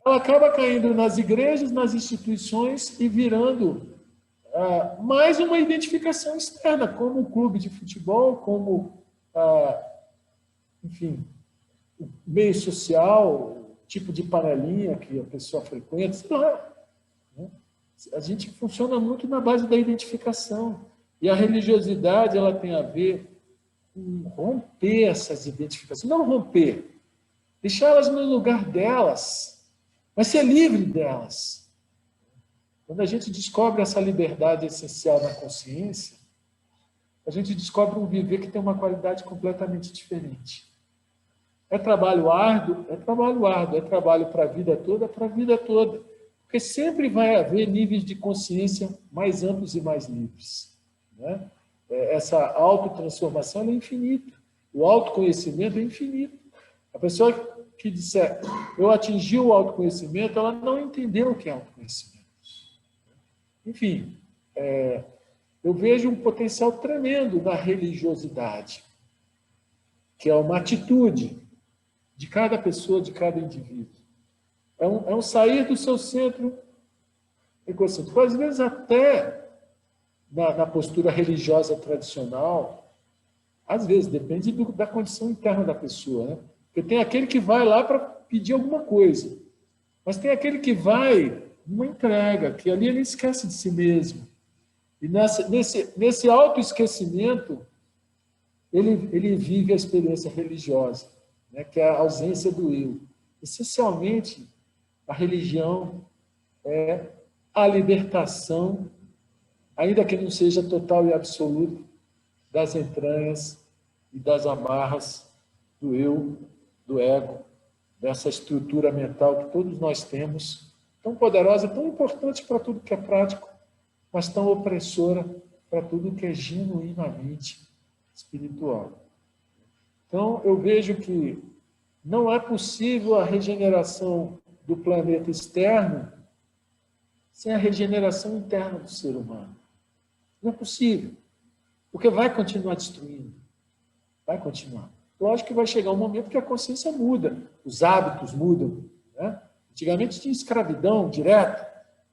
ela acaba caindo nas igrejas, nas instituições e virando mais uma identificação externa, como um clube de futebol, como, enfim, o meio social, tipo de panelinha que a pessoa frequenta, sei lá. Né? A gente funciona muito na base da identificação. E a religiosidade, ela tem a ver com romper essas identificações. Não romper, deixá-las no lugar delas, mas ser livre delas. Quando a gente descobre essa liberdade essencial na consciência, a gente descobre um viver que tem uma qualidade completamente diferente. É trabalho árduo? É trabalho árduo. É trabalho para a vida toda? Para a vida toda. Porque sempre vai haver níveis de consciência mais amplos e mais livres. Né? Essa autotransformação é infinita. O autoconhecimento é infinito. A pessoa que disser, eu atingi o autoconhecimento, ela não entendeu o que é autoconhecimento. Enfim, eu vejo um potencial tremendo na religiosidade, que é uma atitude de cada pessoa, de cada indivíduo. É um sair do seu centro egocêntrico. Às vezes, até na postura religiosa tradicional, às vezes, depende da condição interna da pessoa. Né? Porque tem aquele que vai lá para pedir alguma coisa, mas tem aquele que vai numa entrega, que ali ele esquece de si mesmo. E nesse autoesquecimento, ele vive a experiência religiosa, né, que é a ausência do eu. Essencialmente, a religião é a libertação, ainda que não seja total e absoluta, das entranhas e das amarras do eu, do ego, dessa estrutura mental que todos nós temos, tão poderosa, tão importante para tudo que é prático, mas tão opressora para tudo que é genuinamente espiritual. Então, eu vejo que não é possível a regeneração do planeta externo sem a regeneração interna do ser humano. Não é possível, porque vai continuar destruindo. Vai continuar. Lógico que vai chegar um momento que a consciência muda, os hábitos mudam. Né? Antigamente tinha escravidão direta,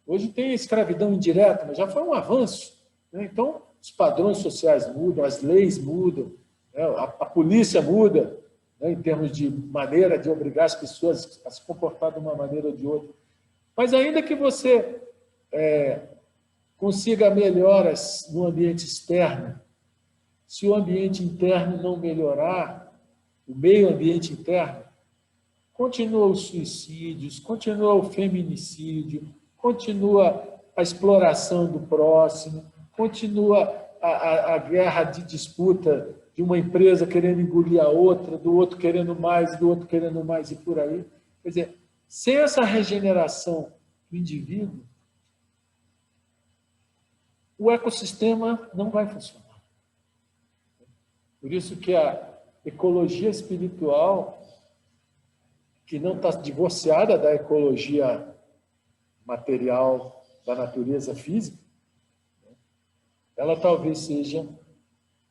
hoje tem escravidão indireta, mas já foi um avanço. Né? Então, os padrões sociais mudam, as leis mudam, né? a polícia muda, né? Em termos de maneira de obrigar as pessoas a se comportar de uma maneira ou de outra. Mas ainda que você consiga melhoras no ambiente externo, se o ambiente interno não melhorar, o meio ambiente interno, continua os suicídios, continua o feminicídio, continua a exploração do próximo, continua a guerra de disputa de uma empresa querendo engolir a outra, do outro querendo mais, do outro querendo mais e por aí. Quer dizer, sem essa regeneração do indivíduo, o ecossistema não vai funcionar. Por isso que a ecologia espiritual, que não está divorciada da ecologia material da natureza física, ela talvez seja um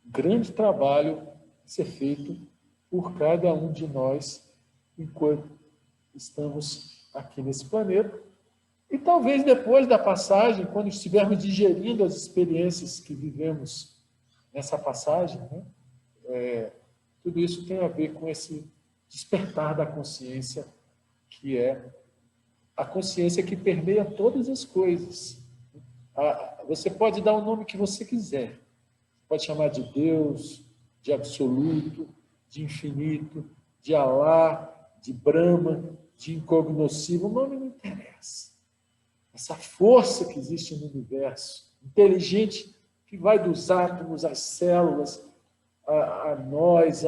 grande trabalho a ser feito por cada um de nós enquanto estamos aqui nesse planeta. E talvez depois da passagem, quando estivermos digerindo as experiências que vivemos nessa passagem, né, tudo isso tem a ver com esse despertar da consciência, que é a consciência que permeia todas as coisas. Você pode dar o nome que você quiser. Pode chamar de Deus, de absoluto, de infinito, de Alá, de Brahma, de incognoscível. O nome não interessa. Essa força que existe no universo, inteligente, que vai dos átomos às células, a nós,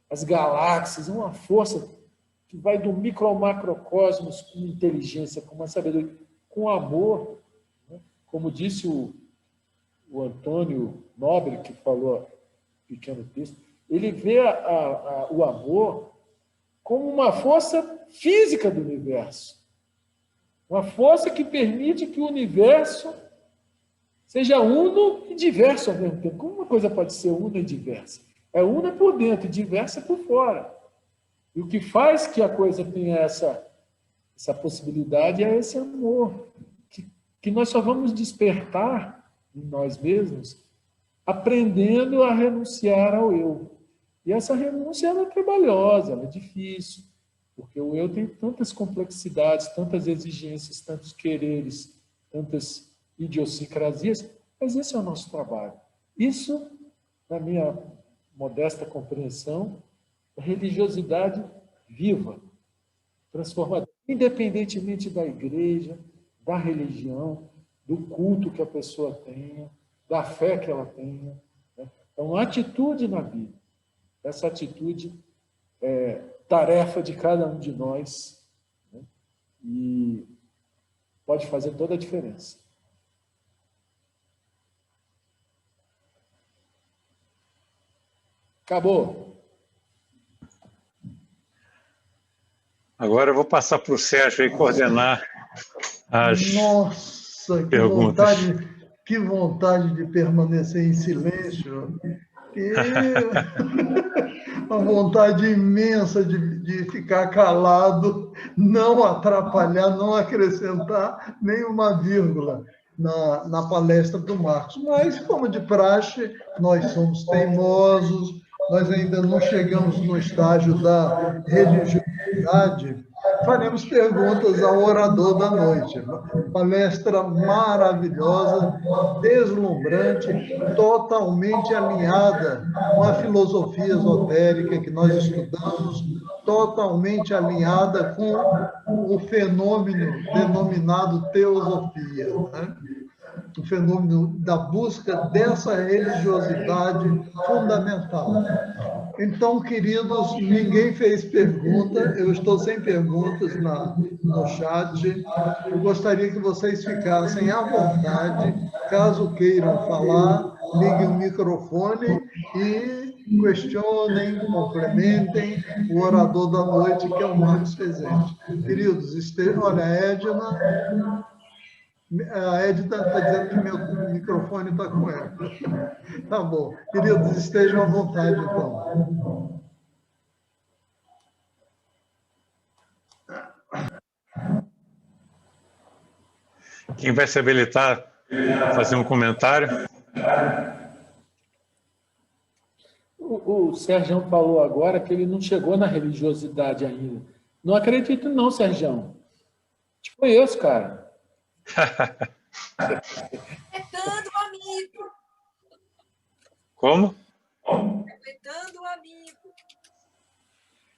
as galáxias, é uma força que vai do micro ao macrocosmos com inteligência, com uma sabedoria, com amor. Né? Como disse o Antônio Nobre, que falou um pequeno texto, ele vê o amor como uma força física do universo. Uma força que permite que o universo seja uno e diverso ao mesmo tempo. Como uma coisa pode ser una e diversa? É una por dentro e diversa por fora. E o que faz que a coisa tenha essa possibilidade é esse amor, que nós só vamos despertar em nós mesmos aprendendo a renunciar ao eu. E essa renúncia ela é trabalhosa, ela é difícil, porque o eu tem tantas complexidades, tantas exigências, tantos quereres, tantas idiosincrasias, mas esse é o nosso trabalho. Isso, na minha modesta compreensão, é religiosidade viva, transformadora, independentemente da igreja, da religião, do culto que a pessoa tenha, da fé que ela tenha. Né? É uma atitude na vida. Essa atitude é tarefa de cada um de nós, né? E pode fazer toda a diferença. Acabou. Agora eu vou passar para o Sérgio aí coordenar as Nossa, perguntas. Que vontade de permanecer em silêncio. Que uma vontade imensa de ficar calado, não atrapalhar, não acrescentar nenhuma vírgula na palestra do Marcos. Mas, como de praxe, nós somos teimosos, nós ainda não chegamos no estágio da religiosidade. Faremos perguntas ao orador da noite. Palestra maravilhosa, deslumbrante, totalmente alinhada com a filosofia esotérica que nós estudamos, totalmente alinhada com o fenômeno denominado teosofia, né? O fenômeno da busca dessa religiosidade fundamental. Então, queridos, ninguém fez pergunta, eu estou sem perguntas no chat. Eu gostaria que vocês ficassem à vontade, caso queiram falar, liguem o microfone e questionem, complementem o orador da noite, que é o Marcos Rezende. Queridos, olha, a Edna está dizendo que meu microfone está com ela. Tá bom. Queridos, estejam à vontade, então. Quem vai se habilitar a fazer um comentário? O Sérgio falou agora que ele não chegou na religiosidade ainda. Não acredito não, Sérgio. Te conheço, cara. Completando o amigo. Como? Completando o amigo.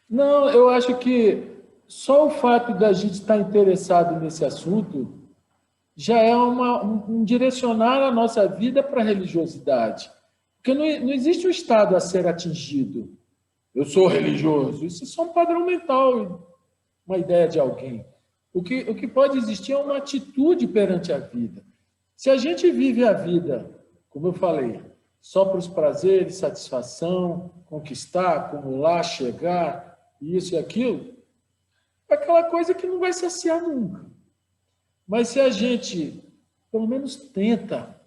Não, eu acho que só o fato da gente estar interessado nesse assunto já é um direcionar a nossa vida para a religiosidade. Porque não existe um estado a ser atingido. Eu sou religioso. Isso é só um padrão mental, uma ideia de alguém. O que pode existir é uma atitude perante a vida. Se a gente vive a vida, como eu falei, só para os prazeres, satisfação, conquistar, acumular, chegar, isso e aquilo, é aquela coisa que não vai saciar nunca. Mas se a gente, pelo menos, tenta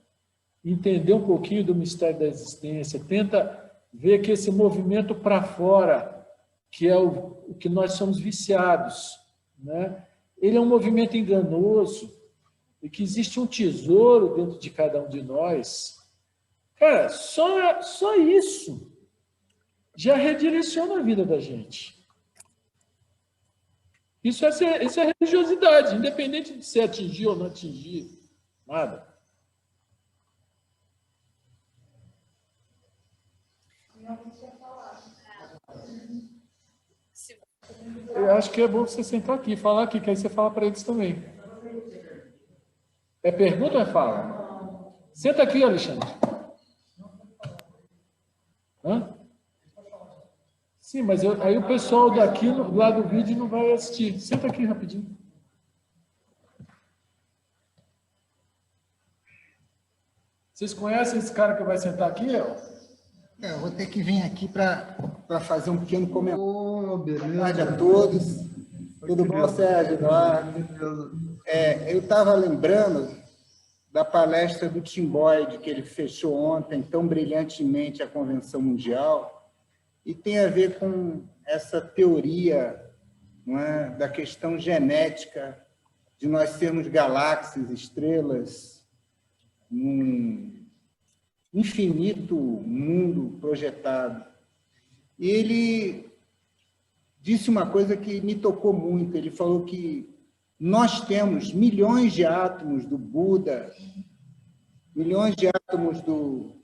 entender um pouquinho do mistério da existência, tenta ver que esse movimento para fora, que é o que nós somos viciados, né? Ele é um movimento enganoso e que existe um tesouro dentro de cada um de nós. Cara, só isso já redireciona a vida da gente. Isso é religiosidade, independente de se atingir ou não atingir, nada. Eu acho que é bom você sentar aqui, falar aqui, que aí você fala para eles também. É pergunta ou é fala? Senta aqui, Alexandre. Hã? Sim, mas aí o pessoal daqui, lá do vídeo, não vai assistir. Senta aqui rapidinho. Vocês conhecem esse cara que vai sentar aqui, El? Eu vou ter que vir aqui para fazer um pequeno comentário. Beleza. Boa tarde a todos. Tudo bom, Sérgio, Eduardo? Eu estava lembrando da palestra do Tim Boyd, que ele fechou ontem, tão brilhantemente, a Convenção Mundial, e tem a ver com essa teoria, não é, da questão genética, de nós sermos galáxias, estrelas, num infinito mundo projetado. E ele disse uma coisa que me tocou muito. Ele falou que nós temos milhões de átomos do Buda, milhões de átomos do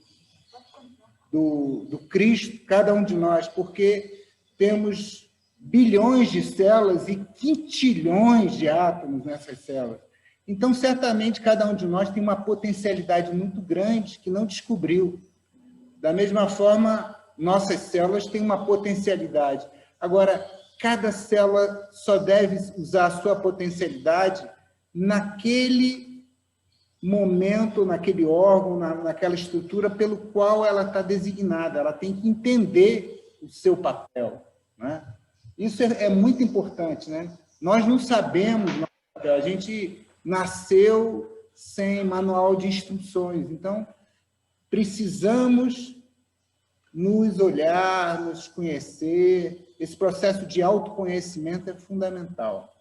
do Cristo, cada um de nós, porque temos bilhões de células e quintilhões de átomos nessas células. Então, certamente, cada um de nós tem uma potencialidade muito grande que não descobriu. Da mesma forma, nossas células têm uma potencialidade. Agora, cada célula só deve usar a sua potencialidade naquele momento, naquele órgão, naquela estrutura pelo qual ela está designada. Ela tem que entender o seu papel, né? Isso é muito importante, né? Nós não sabemos nosso papel. A gente nasceu sem manual de instruções. Então, precisamos nos olhar, nos conhecer. Esse processo de autoconhecimento é fundamental.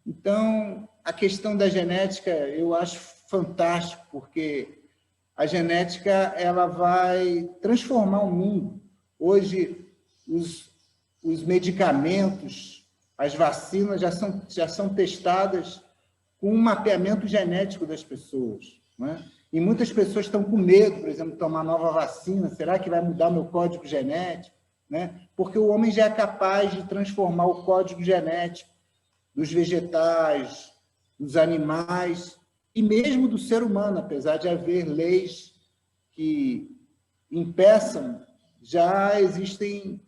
Então, a questão da genética eu acho fantástico, porque a genética ela vai transformar o mundo. Hoje, os medicamentos, as vacinas já são testadas com um mapeamento genético das pessoas, né? E muitas pessoas estão com medo, por exemplo, de tomar nova vacina. Será que vai mudar o meu código genético? Né? Porque o homem já é capaz de transformar o código genético dos vegetais, dos animais e mesmo do ser humano, apesar de haver leis que impeçam, já existem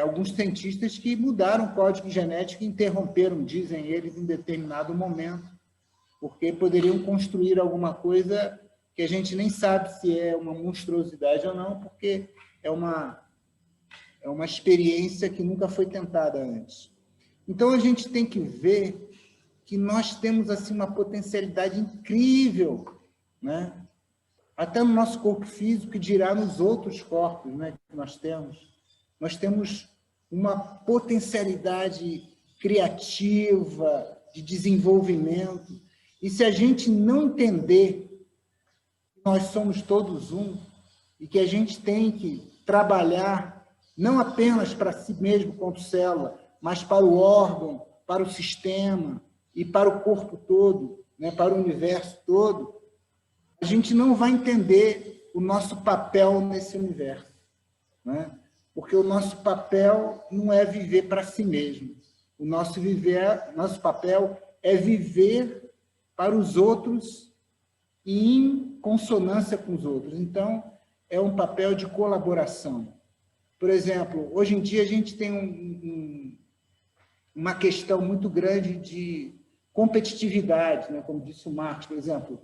alguns cientistas que mudaram o código genético e interromperam, dizem eles, em determinado momento, porque poderiam construir alguma coisa que a gente nem sabe se é uma monstruosidade ou não, porque é uma experiência que nunca foi tentada antes. Então, a gente tem que ver que nós temos assim, uma potencialidade incrível, né? Até no nosso corpo físico, que dirá nos outros corpos, né, que nós temos. Nós temos uma potencialidade criativa, de desenvolvimento. E se a gente não entender que nós somos todos um e que a gente tem que trabalhar não apenas para si mesmo como célula, mas para o órgão, para o sistema e para o corpo todo, né, para o universo todo, a gente não vai entender o nosso papel nesse universo, né? Porque o nosso papel não é viver para si mesmo. O nosso papel é viver para os outros e em consonância com os outros. Então, é um papel de colaboração. Por exemplo, hoje em dia a gente tem uma questão muito grande de competitividade, né? Como disse o Marcos, por exemplo,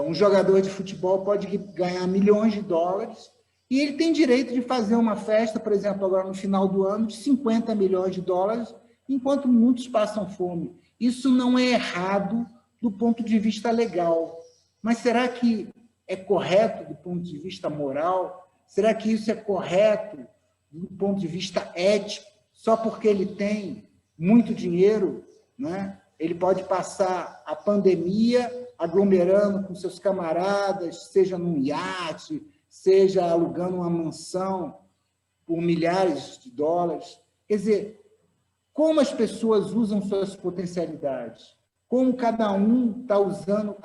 um jogador de futebol pode ganhar milhões de dólares e ele tem direito de fazer uma festa, por exemplo, agora no final do ano, de 50 milhões de dólares, enquanto muitos passam fome. Isso não é errado do ponto de vista legal, mas será que é correto do ponto de vista moral? Será que isso é correto do ponto de vista ético? Só porque ele tem muito dinheiro, né? Ele pode passar a pandemia aglomerando com seus camaradas, seja num iate, seja alugando uma mansão por milhares de dólares. Quer dizer, como as pessoas usam suas potencialidades? Como cada um está usando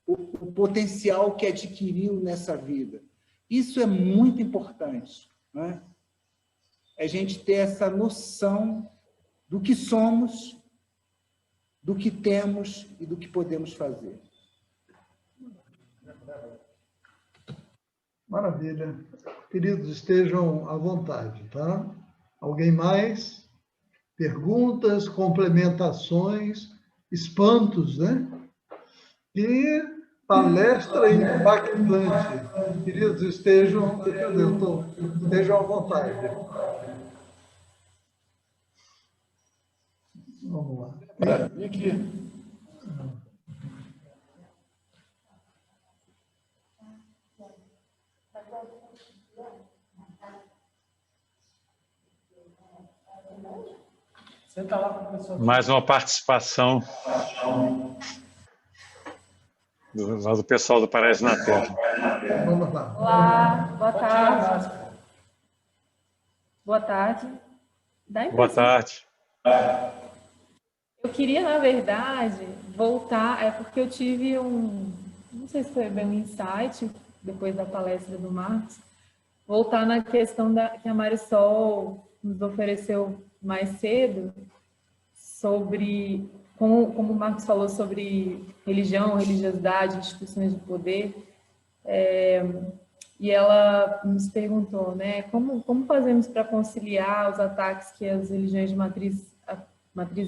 o potencial que adquiriu nessa vida? Isso é muito importante, né? A gente ter essa noção do que somos, do que temos e do que podemos fazer. Maravilha. Queridos, estejam à vontade, tá? Alguém mais? Perguntas, complementações, espantos, né? E palestra impactante. Queridos, estejam à vontade. Vamos lá. Vem aqui. Senta lá com a pessoa. Mais uma participação do pessoal do Paraíso na Terra. Vamos lá. Olá, boa tarde. Boa tarde. Boa tarde. Eu queria, na verdade, voltar, porque eu tive não sei se foi bem um insight, depois da palestra do Marcos, voltar na questão que a Marisol nos ofereceu mais cedo, sobre, como o Marcos falou sobre religião, religiosidade, instituições de poder, e ela nos perguntou, né, como fazemos para conciliar os ataques que as religiões de matrizes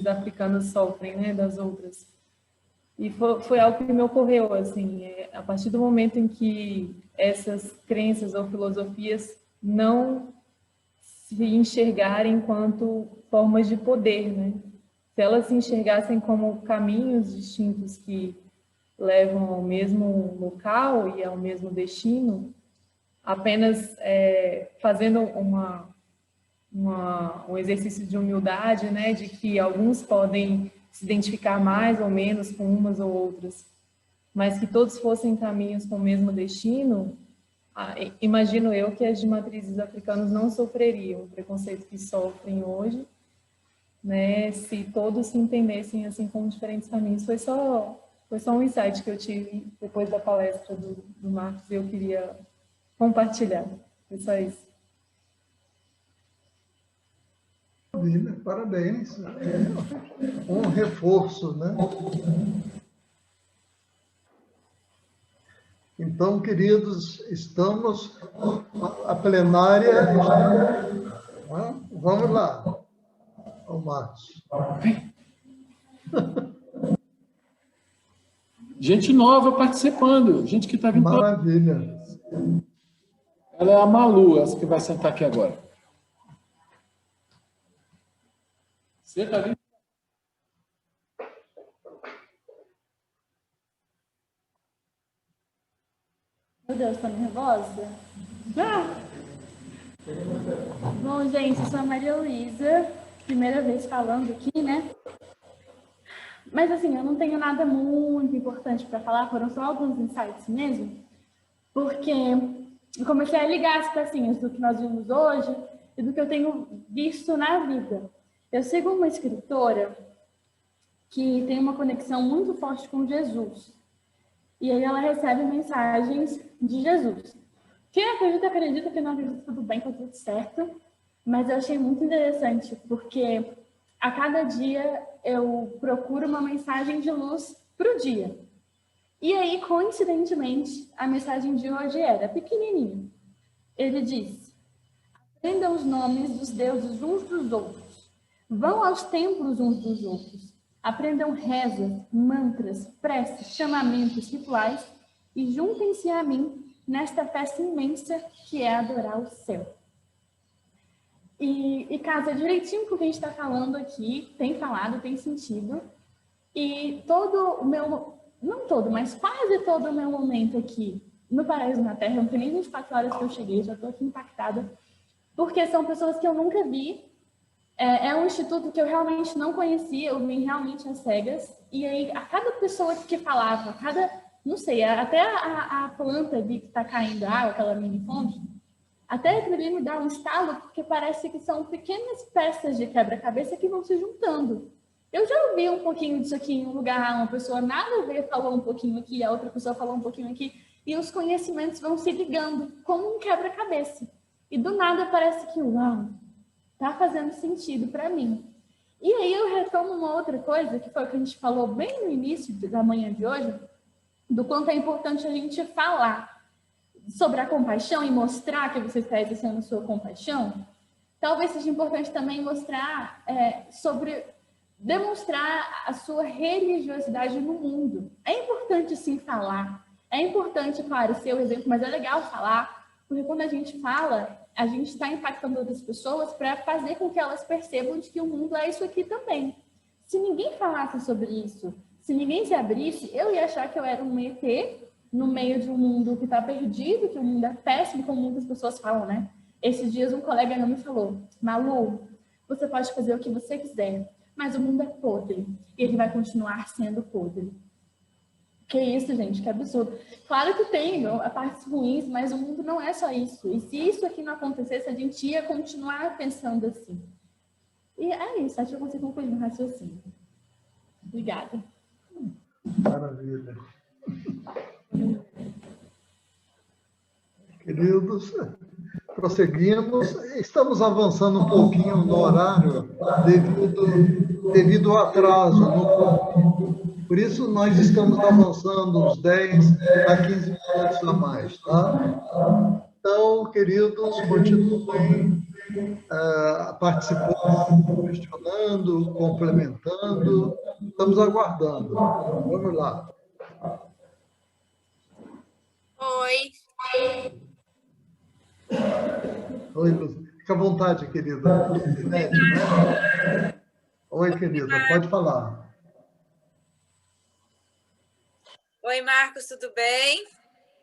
africanas sofrem, né, das outras? E foi algo que me ocorreu, assim, a partir do momento em que essas crenças ou filosofias não se enxergarem enquanto formas de poder, né? Se elas se enxergassem como caminhos distintos que levam ao mesmo local e ao mesmo destino, apenas fazendo um exercício de humildade, né, de que alguns podem se identificar mais ou menos com umas ou outras, mas que todos fossem caminhos com o mesmo destino, imagino eu que as de matrizes africanas não sofreriam o preconceito que sofrem hoje, né, se todos se entendessem assim como diferentes caminhos. Foi só um insight que eu tive depois da palestra do Marcos e eu queria compartilhar. Foi só isso. Parabéns. Um reforço, né? Então, queridos, estamos a plenária. Vamos lá, o Marcos. Gente nova participando, gente que está vindo. Maravilha. Ela é a Malu, essa que vai sentar aqui agora. Senta ali. Meu Deus, tô nervosa? Bom, gente, eu sou a Maria Luísa, primeira vez falando aqui, né? Mas, assim, eu não tenho nada muito importante para falar, foram só alguns insights mesmo, porque eu comecei a ligar as pecinhas do que nós vimos hoje e do que eu tenho visto na vida. Eu sigo uma escritora que tem uma conexão muito forte com Jesus. E aí ela recebe mensagens de Jesus. Quem acredita, acredita. Quem não acredita, tudo bem, tá tudo certo. Mas eu achei muito interessante, porque a cada dia eu procuro uma mensagem de luz para o dia. E aí, coincidentemente, a mensagem de hoje era pequenininha. Ele diz: aprendam os nomes dos deuses uns dos outros. Vão aos templos uns dos outros. Aprendam rezas, mantras, preces, chamamentos, rituais e juntem-se a mim nesta festa imensa que é adorar o céu. E casa direitinho com o que a gente está falando aqui, tem falado, tem sentido. E todo o meu, não todo, mas quase todo o meu momento aqui no Paraíso na Terra, não tem nem 24 horas que eu cheguei, já estou aqui impactada, porque são pessoas que eu nunca vi. É um instituto que eu realmente não conhecia, eu vim realmente às cegas, e aí a cada pessoa que falava, não sei, até a planta ali que está caindo água, aquela mini fonte, até aquilo ali me dá um estalo, porque parece que são pequenas peças de quebra-cabeça que vão se juntando. Eu já ouvi um pouquinho disso aqui em um lugar, uma pessoa nada a ver falou um pouquinho aqui, a outra pessoa falou um pouquinho aqui, e os conhecimentos vão se ligando como um quebra-cabeça. E do nada parece que, uau, tá fazendo sentido para mim. E aí eu retomo uma outra coisa, que foi o que a gente falou bem no início da manhã de hoje, do quanto é importante a gente falar sobre a compaixão e mostrar que você está exercendo sua compaixão. Talvez seja importante também mostrar demonstrar a sua religiosidade no mundo. É importante sim falar, é importante, claro, ser o exemplo, mas é legal falar, porque quando a gente fala, a gente está impactando outras pessoas para fazer com que elas percebam de que o mundo é isso aqui também. Se ninguém falasse sobre isso, se ninguém se abrisse, eu ia achar que eu era um ET no meio de um mundo que está perdido, que o mundo é péssimo, como muitas pessoas falam, né? Esses dias um colega meu me falou: Malu, você pode fazer o que você quiser, mas o mundo é podre e ele vai continuar sendo podre. Que isso, gente, que absurdo. Claro que tem partes ruins, mas o mundo não é só isso. E se isso aqui não acontecesse, a gente ia continuar pensando assim. E é isso, acho que eu consigo concluir meu raciocínio. Obrigada. Maravilha. Queridos, prosseguimos. Estamos avançando um pouquinho no horário devido ao atraso. Por isso, nós estamos avançando uns 10 a 15 minutos a mais, tá? Então, queridos, continuem participando, questionando, complementando. Estamos aguardando. Vamos lá. Oi. Oi, Lúcia. Fica à vontade, querida. Lucinete, né? Oi, querida. Pode falar. Oi, Marcos, tudo bem?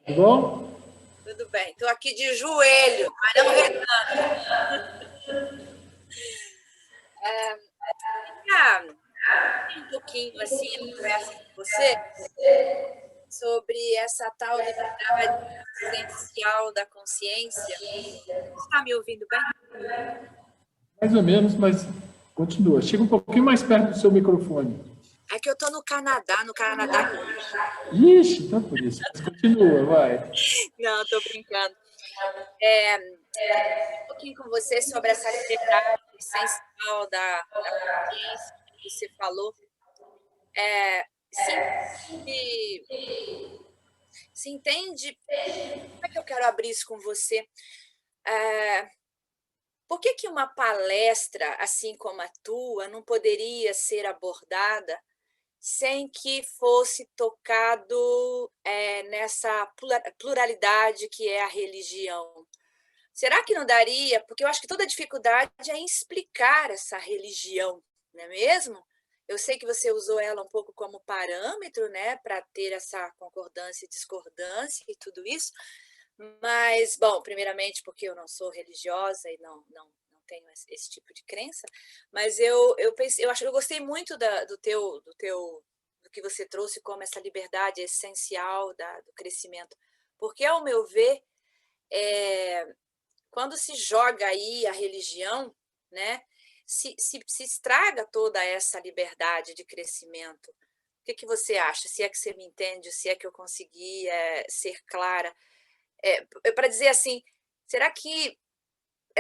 Tudo bom? Tudo bem. Estou aqui de joelho, mas não rezando. Um pouquinho assim, eu converso com você sobre essa tal liberdade essencial da consciência. Você está me ouvindo bem? Mais ou menos, mas continua. Chega um pouquinho mais perto do seu microfone. É que eu estou no Canadá. Ixi, então por isso. Mas continua, vai. Não, estou brincando. Um pouquinho com você sobre essa liberdade essencial da consciência que você falou. Se entende? Como é que eu quero abrir isso com você? Por que uma palestra, assim como a tua, não poderia ser abordada sem que fosse tocado nessa pluralidade que é a religião? Será que não daria? Porque eu acho que toda a dificuldade é em explicar essa religião, não é mesmo? Eu sei que você usou ela um pouco como parâmetro, né, para ter essa concordância e discordância e tudo isso, mas, bom, primeiramente porque eu não sou religiosa e não tenho esse tipo de crença, mas eu gostei muito do que você trouxe como essa liberdade essencial do crescimento, porque, ao meu ver, quando se joga aí a religião, né, se estraga toda essa liberdade de crescimento. O que você acha? Se é que você me entende, se é que eu consegui ser clara. Para dizer assim, será que...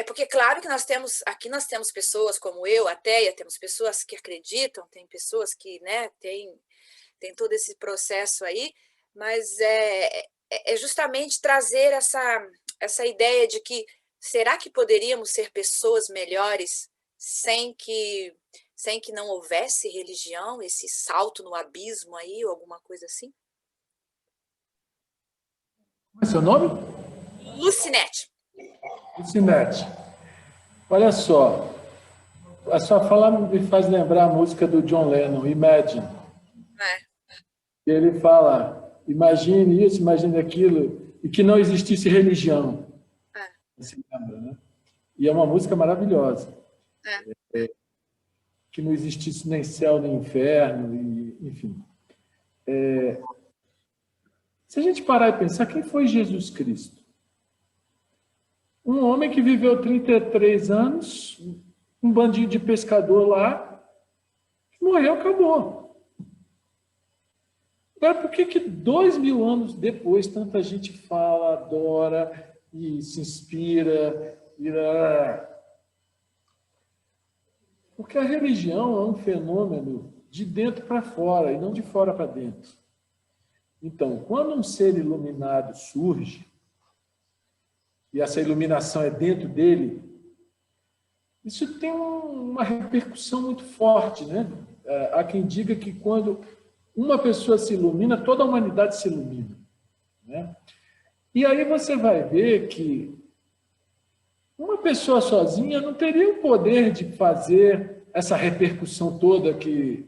porque, claro que nós temos pessoas como eu, ateia, temos pessoas que acreditam, tem pessoas que, né, tem todo esse processo aí, mas é justamente trazer essa ideia de que será que poderíamos ser pessoas melhores sem que não houvesse religião, esse salto no abismo aí, ou alguma coisa assim? Qual é o seu nome? Lucinete. Lucinete. Olha só, a sua fala me faz lembrar a música do John Lennon, Imagine. Ele fala, imagine isso, imagine aquilo, e que não existisse religião. Você lembra, né? E é uma música maravilhosa. Que não existisse nem céu, nem inferno, enfim. Se a gente parar e pensar, quem foi Jesus Cristo? Um homem que viveu 33 anos, um bandinho de pescador lá, morreu, acabou. Agora, por que 2000 anos depois tanta gente fala, adora e se inspira? Porque a religião é um fenômeno de dentro para fora e não de fora para dentro. Então, quando um ser iluminado surge, e essa iluminação é dentro dele, isso tem uma repercussão muito forte, né? Há quem diga que quando uma pessoa se ilumina, toda a humanidade se ilumina, né? E aí você vai ver que uma pessoa sozinha não teria o poder de fazer essa repercussão toda que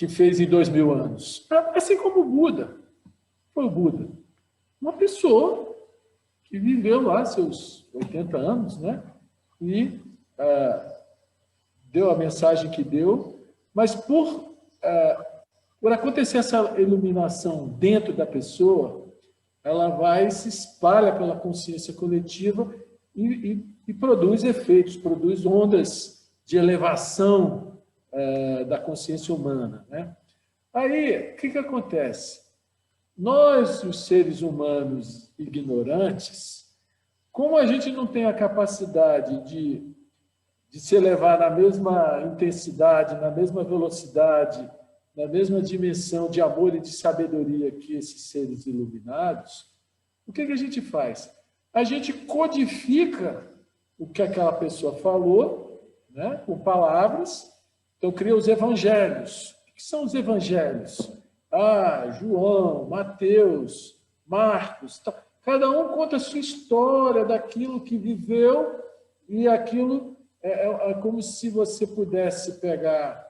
fez em 2000 anos. Assim como o Buda. Foi o Buda. Uma pessoa que viveu lá seus 80 anos, né? E deu a mensagem que deu, mas por acontecer essa iluminação dentro da pessoa, ela vai se espalha pela consciência coletiva e produz efeitos, produz ondas de elevação da consciência humana, né? Aí, o que acontece? Nós, os seres humanos ignorantes, Como a gente não tem a capacidade de se elevar na mesma intensidade, na mesma velocidade, na mesma dimensão de amor e de sabedoria que esses seres iluminados, o que a gente faz? A gente codifica o que aquela pessoa falou, né, com palavras. Então, cria os evangelhos. O que são os evangelhos? João, Mateus, Marcos. Cada um conta a sua história daquilo que viveu, e aquilo é como se você pudesse pegar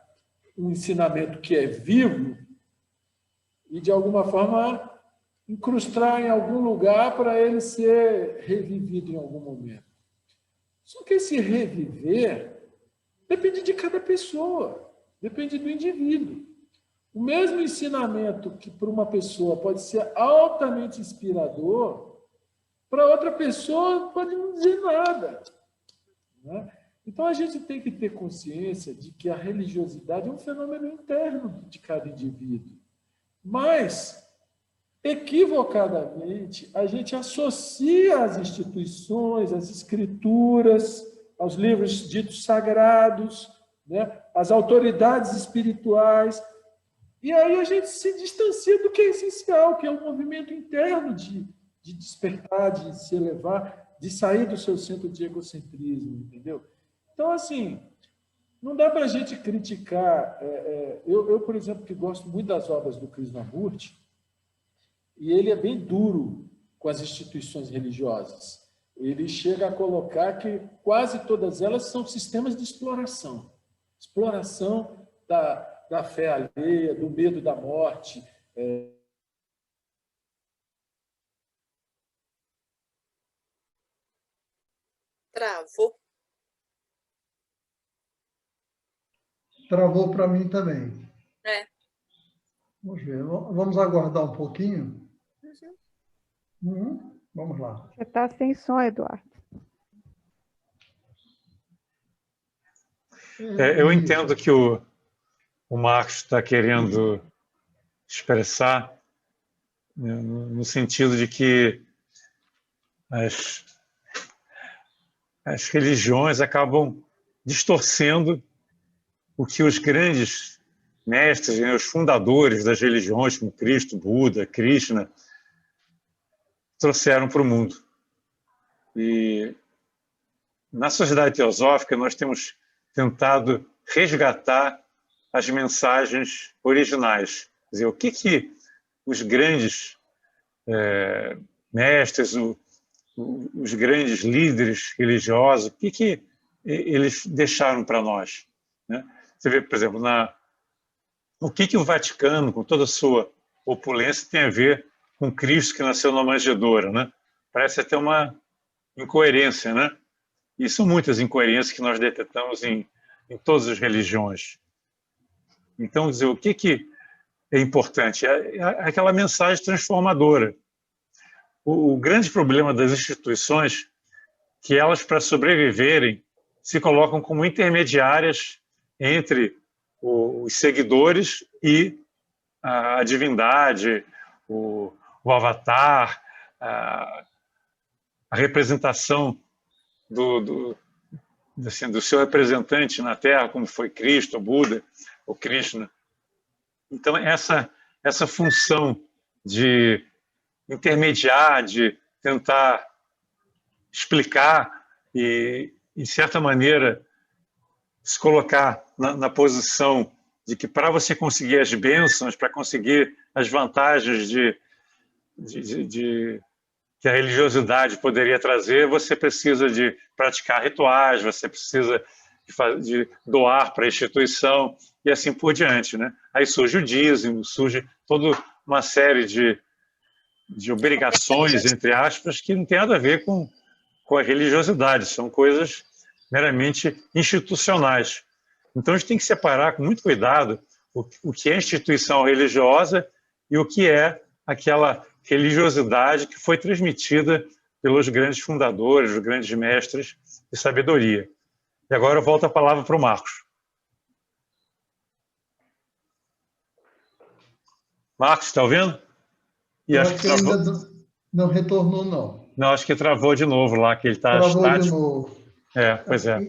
um ensinamento que é vivo e, de alguma forma, incrustar em algum lugar para ele ser revivido em algum momento. Só que esse reviver depende de cada pessoa, depende do indivíduo. O mesmo ensinamento que para uma pessoa pode ser altamente inspirador, para outra pessoa pode não dizer nada, né? Então, a gente tem que ter consciência de que a religiosidade é um fenômeno interno de cada indivíduo. Mas, equivocadamente, a gente associa as instituições, as escrituras, aos livros ditos sagrados, né, às autoridades espirituais, e aí a gente se distancia do que é essencial, que é o movimento interno de despertar, de se elevar, de sair do seu centro de egocentrismo, entendeu? Então, assim, não dá para a gente criticar. Eu, por exemplo, que gosto muito das obras do Krishnamurti, e ele é bem duro com as instituições religiosas. Ele chega a colocar que quase todas elas são sistemas de exploração. Exploração da fé alheia, do medo da morte. Travou. Travou para mim também. Vamos ver. Vamos aguardar um pouquinho? Vamos lá. Você está sem som, Eduardo. Eu entendo que o Marcos está querendo expressar, né, no sentido de que as religiões acabam distorcendo o que os grandes mestres, né, os fundadores das religiões, como Cristo, Buda, Krishna, trouxeram para o mundo. E na sociedade teosófica nós temos tentado resgatar as mensagens originais. Quer dizer, o que os grandes mestres, os grandes líderes religiosos, o que eles deixaram para nós, né? Você vê, por exemplo, o que o Vaticano, com toda a sua opulência, tem a ver com Cristo que nasceu na manjedoura, né? Parece até uma incoerência, né? E são muitas incoerências que nós detectamos em todas as religiões. Então, dizer, o que é importante? É aquela mensagem transformadora. O grande problema das instituições é que elas, para sobreviverem, se colocam como intermediárias entre os seguidores e a divindade, o avatar, a representação do seu representante na Terra, como foi Cristo, o Buda, o Krishna. Então, essa função de intermediar, de tentar explicar e, de certa maneira, se colocar na posição de que, para você conseguir as bênçãos, para conseguir as vantagens que a religiosidade poderia trazer, você precisa de praticar rituais, você precisa de doar para a instituição e assim por diante, né? Aí surge o dízimo, surge toda uma série de obrigações, entre aspas, que não tem nada a ver com a religiosidade, são coisas meramente institucionais. Então, a gente tem que separar com muito cuidado o que é instituição religiosa e o que é aquela religiosidade que foi transmitida pelos grandes fundadores, os grandes mestres de sabedoria. E agora eu volto a palavra para o Marcos. Marcos, está ouvindo? Eu acho que ainda não retornou, não. Não, acho que travou de novo lá, que ele está Travou de estático. novo. Pois é.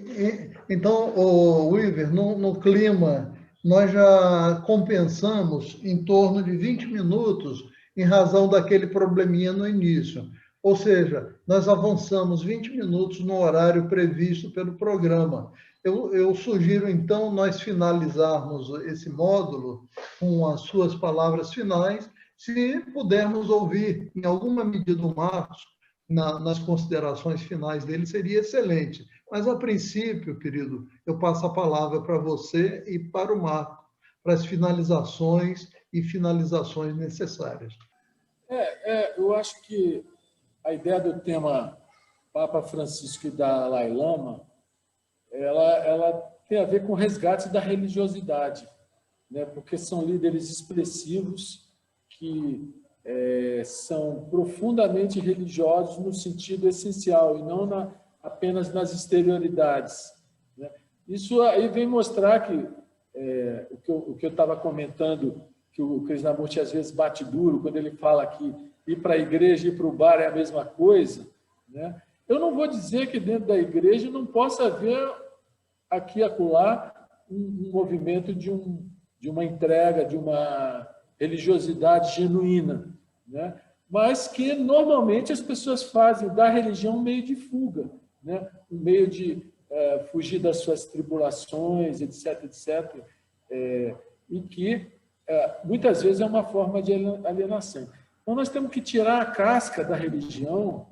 Então, o Weaver, no clima, nós já compensamos em torno de 20 minutos em razão daquele probleminha no início. Ou seja, nós avançamos 20 minutos no horário previsto pelo programa. Eu sugiro, então, nós finalizarmos esse módulo com as suas palavras finais, se pudermos ouvir, em alguma medida, o Marcos, nas considerações finais dele, seria excelente. Mas, a princípio, querido, eu passo a palavra para você e para o Marco, para as finalizações e finalizações necessárias. Eu acho que a ideia do tema Papa Francisco e Dalai Lama, ela tem a ver com o resgate da religiosidade, né? Porque são líderes expressivos que são profundamente religiosos no sentido essencial e não apenas nas exterioridades, né? Isso aí vem mostrar que o que eu estava comentando, que o Krishnamurti às vezes bate duro quando ele fala que ir para a igreja e ir para o bar é a mesma coisa, né? Eu não vou dizer que dentro da igreja não possa haver aqui e acolá um movimento de uma entrega, de uma religiosidade genuína, né? Mas que normalmente as pessoas fazem da religião um meio de fuga, né? Um meio de fugir das suas tribulações, etc., etc., e que muitas vezes é uma forma de alienação. Então, nós temos que tirar a casca da religião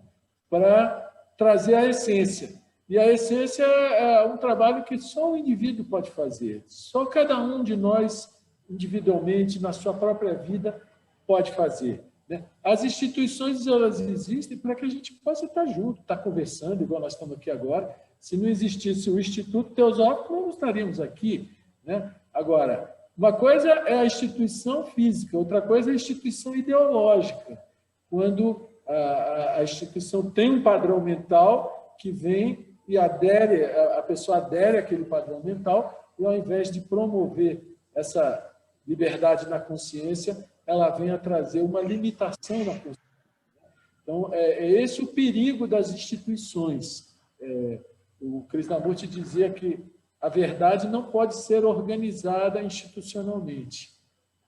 para trazer a essência. E a essência é um trabalho que só o indivíduo pode fazer. Só cada um de nós, individualmente, na sua própria vida, pode fazer, né? As instituições, elas existem para que a gente possa estar junto, estar conversando, igual nós estamos aqui agora. Se não existisse o Instituto Teosófico, nós não estaríamos aqui, né? Agora, uma coisa é a instituição física, outra coisa é a instituição ideológica, quando a instituição tem um padrão mental que vem e a pessoa adere àquele padrão mental, e ao invés de promover essa liberdade na consciência, ela vem a trazer uma limitação na consciência. Então, é esse o perigo das instituições. O Krishnamurti dizia que a verdade não pode ser organizada institucionalmente.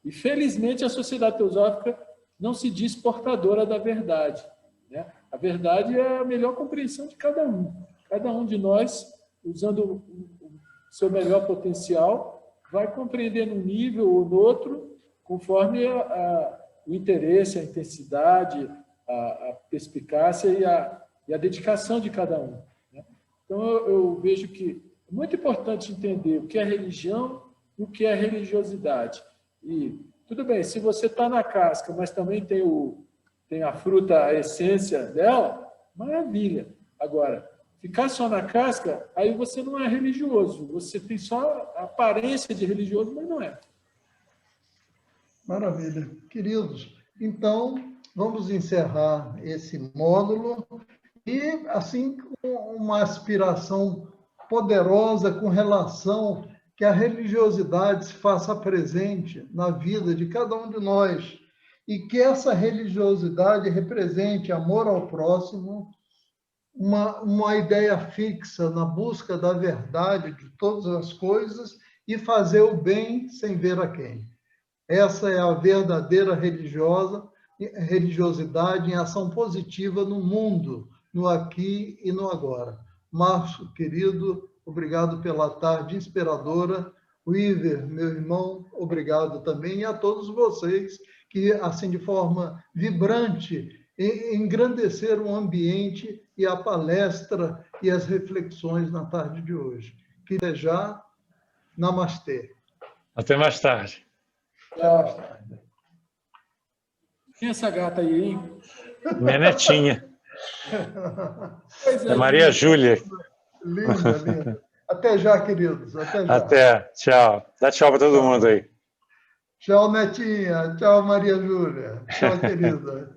E, felizmente, a Sociedade Teosófica não se diz portadora da verdade, né? A verdade é a melhor compreensão de cada um. Cada um de nós, usando o seu melhor potencial, vai compreender num nível ou no outro, conforme o interesse, a intensidade, a perspicácia e a dedicação de cada um, né? Então, eu vejo que é muito importante entender o que é religião e o que é religiosidade. E, tudo bem, se você está na casca, mas também tem a fruta, a essência dela, maravilha. Agora, ficar só na casca, aí você não é religioso. Você tem só a aparência de religioso, mas não é. Maravilha. Queridos, então, vamos encerrar esse módulo e, assim, com uma aspiração poderosa com relação que a religiosidade se faça presente na vida de cada um de nós e que essa religiosidade represente amor ao próximo, uma ideia fixa na busca da verdade de todas as coisas e fazer o bem sem ver a quem. Essa é a verdadeira religiosidade em ação positiva no mundo, no aqui e no agora. Márcio, querido, obrigado pela tarde inspiradora. Weaver, meu irmão, obrigado também. E a todos vocês que, assim, de forma vibrante, engrandeceram o ambiente e a palestra e as reflexões na tarde de hoje. Que até já. Namastê. Até mais tarde. Até mais tarde. Quem é essa gata aí, hein? Minha netinha. É Maria Júlia. Linda, linda. Até já, queridos. Até já. Até. Tchau. Dá tchau para todo mundo aí. Tchau, netinha. Tchau, Maria Júlia. Tchau, querida.